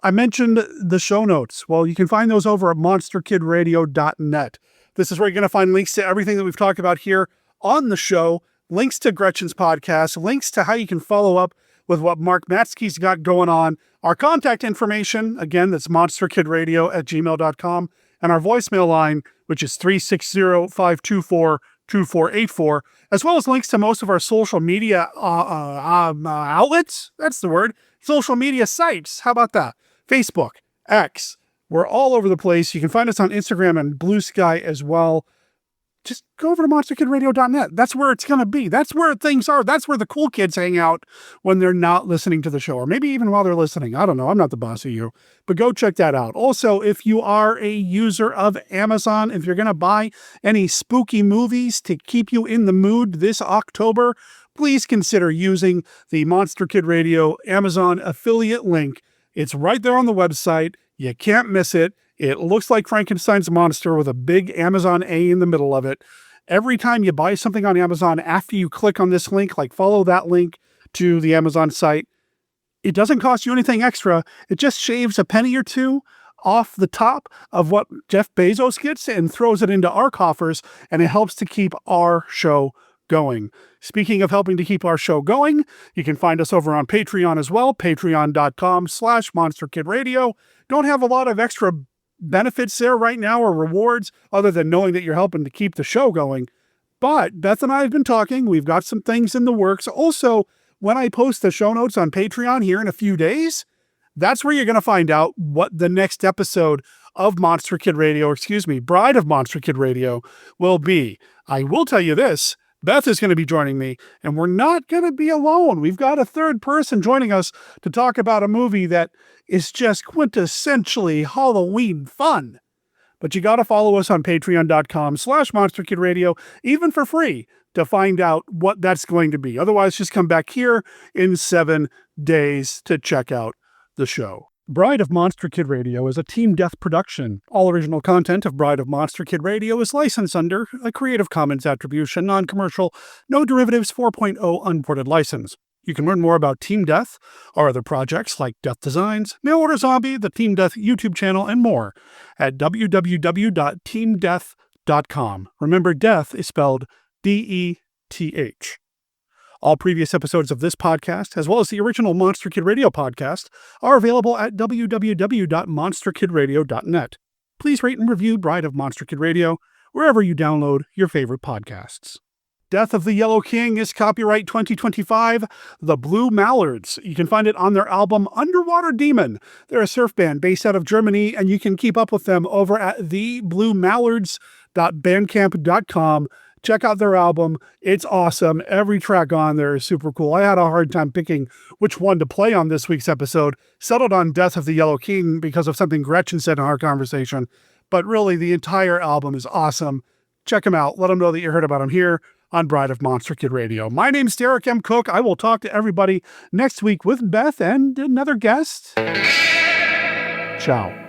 I mentioned the show notes. Well, you can find those over at monsterkidradio.net. This is where you're going to find links to everything that we've talked about here on the show, links to Gretchen's podcast, links to how you can follow up with what Mark Matsky's got going on, our contact information, again, that's monsterkidradio@gmail.com, and our voicemail line, which is 360-524-2484, as well as links to most of our social media outlets. That's the word. Social media sites. How about that? Facebook, X. We're all over the place. You can find us on Instagram and Blue Sky as well. Just go over to monsterkidradio.net. That's where it's going to be. That's where things are. That's where the cool kids hang out when they're not listening to the show, or maybe even while they're listening. I don't know. I'm not the boss of you, but go check that out. Also, if you are a user of Amazon, if you're going to buy any spooky movies to keep you in the mood this October, please consider using the Monster Kid Radio Amazon affiliate link. It's right there on the website. You can't miss it. It looks like Frankenstein's monster with a big Amazon A in the middle of it. Every time you buy something on Amazon, after you click on this link, like follow that link to the Amazon site, it doesn't cost you anything extra. It just shaves a penny or two off the top of what Jeff Bezos gets and throws it into our coffers, and it helps to keep our show going. Speaking of helping to keep our show going, you can find us over on Patreon as well, patreon.com/monsterkidradio. Don't have a lot of extra benefits there right now or rewards other than knowing that you're helping to keep the show going. But Beth and I have been talking. We've got some things in the works. Also, when I post the show notes on Patreon here in a few days, that's where you're going to find out what the next episode of Bride of Monster Kid Radio will be. I will tell you this, Beth is going to be joining me, and we're not going to be alone. We've got a third person joining us to talk about a movie that is just quintessentially Halloween fun. But you got to follow us on patreon.com/monsterkidradio, even for free, to find out what that's going to be. Otherwise, just come back here in 7 days to check out the show. Bride of Monster Kid Radio is a Team Death production. All original content of Bride of Monster Kid Radio is licensed under a Creative Commons Attribution, Non-Commercial, No Derivatives 4.0 Unported license. You can learn more about Team Death, our other projects like Death Designs, Mail Order Zombie, the Team Death YouTube channel, and more at www.teamdeath.com. Remember, death is spelled D-E-T-H. All previous episodes of this podcast, as well as the original Monster Kid Radio podcast, are available at www.monsterkidradio.net. Please rate and review Bride of Monster Kid Radio wherever you download your favorite podcasts. Death of the Yellow King is copyright 2025, The Blue Mallards. You can find it on their album Underwater Demon. They're a surf band based out of Germany, and you can keep up with them over at thebluemallards.bandcamp.com. Check out their album. It's awesome. Every track on there is super cool. I had a hard time picking which one to play on this week's episode. Settled on Death of the Yellow King because of something Gretchen said in our conversation. But really, the entire album is awesome. Check them out. Let them know that you heard about them here on Bride of Monster Kid Radio. My name's Derek M. Cook. I will talk to everybody next week with Beth and another guest. Ciao.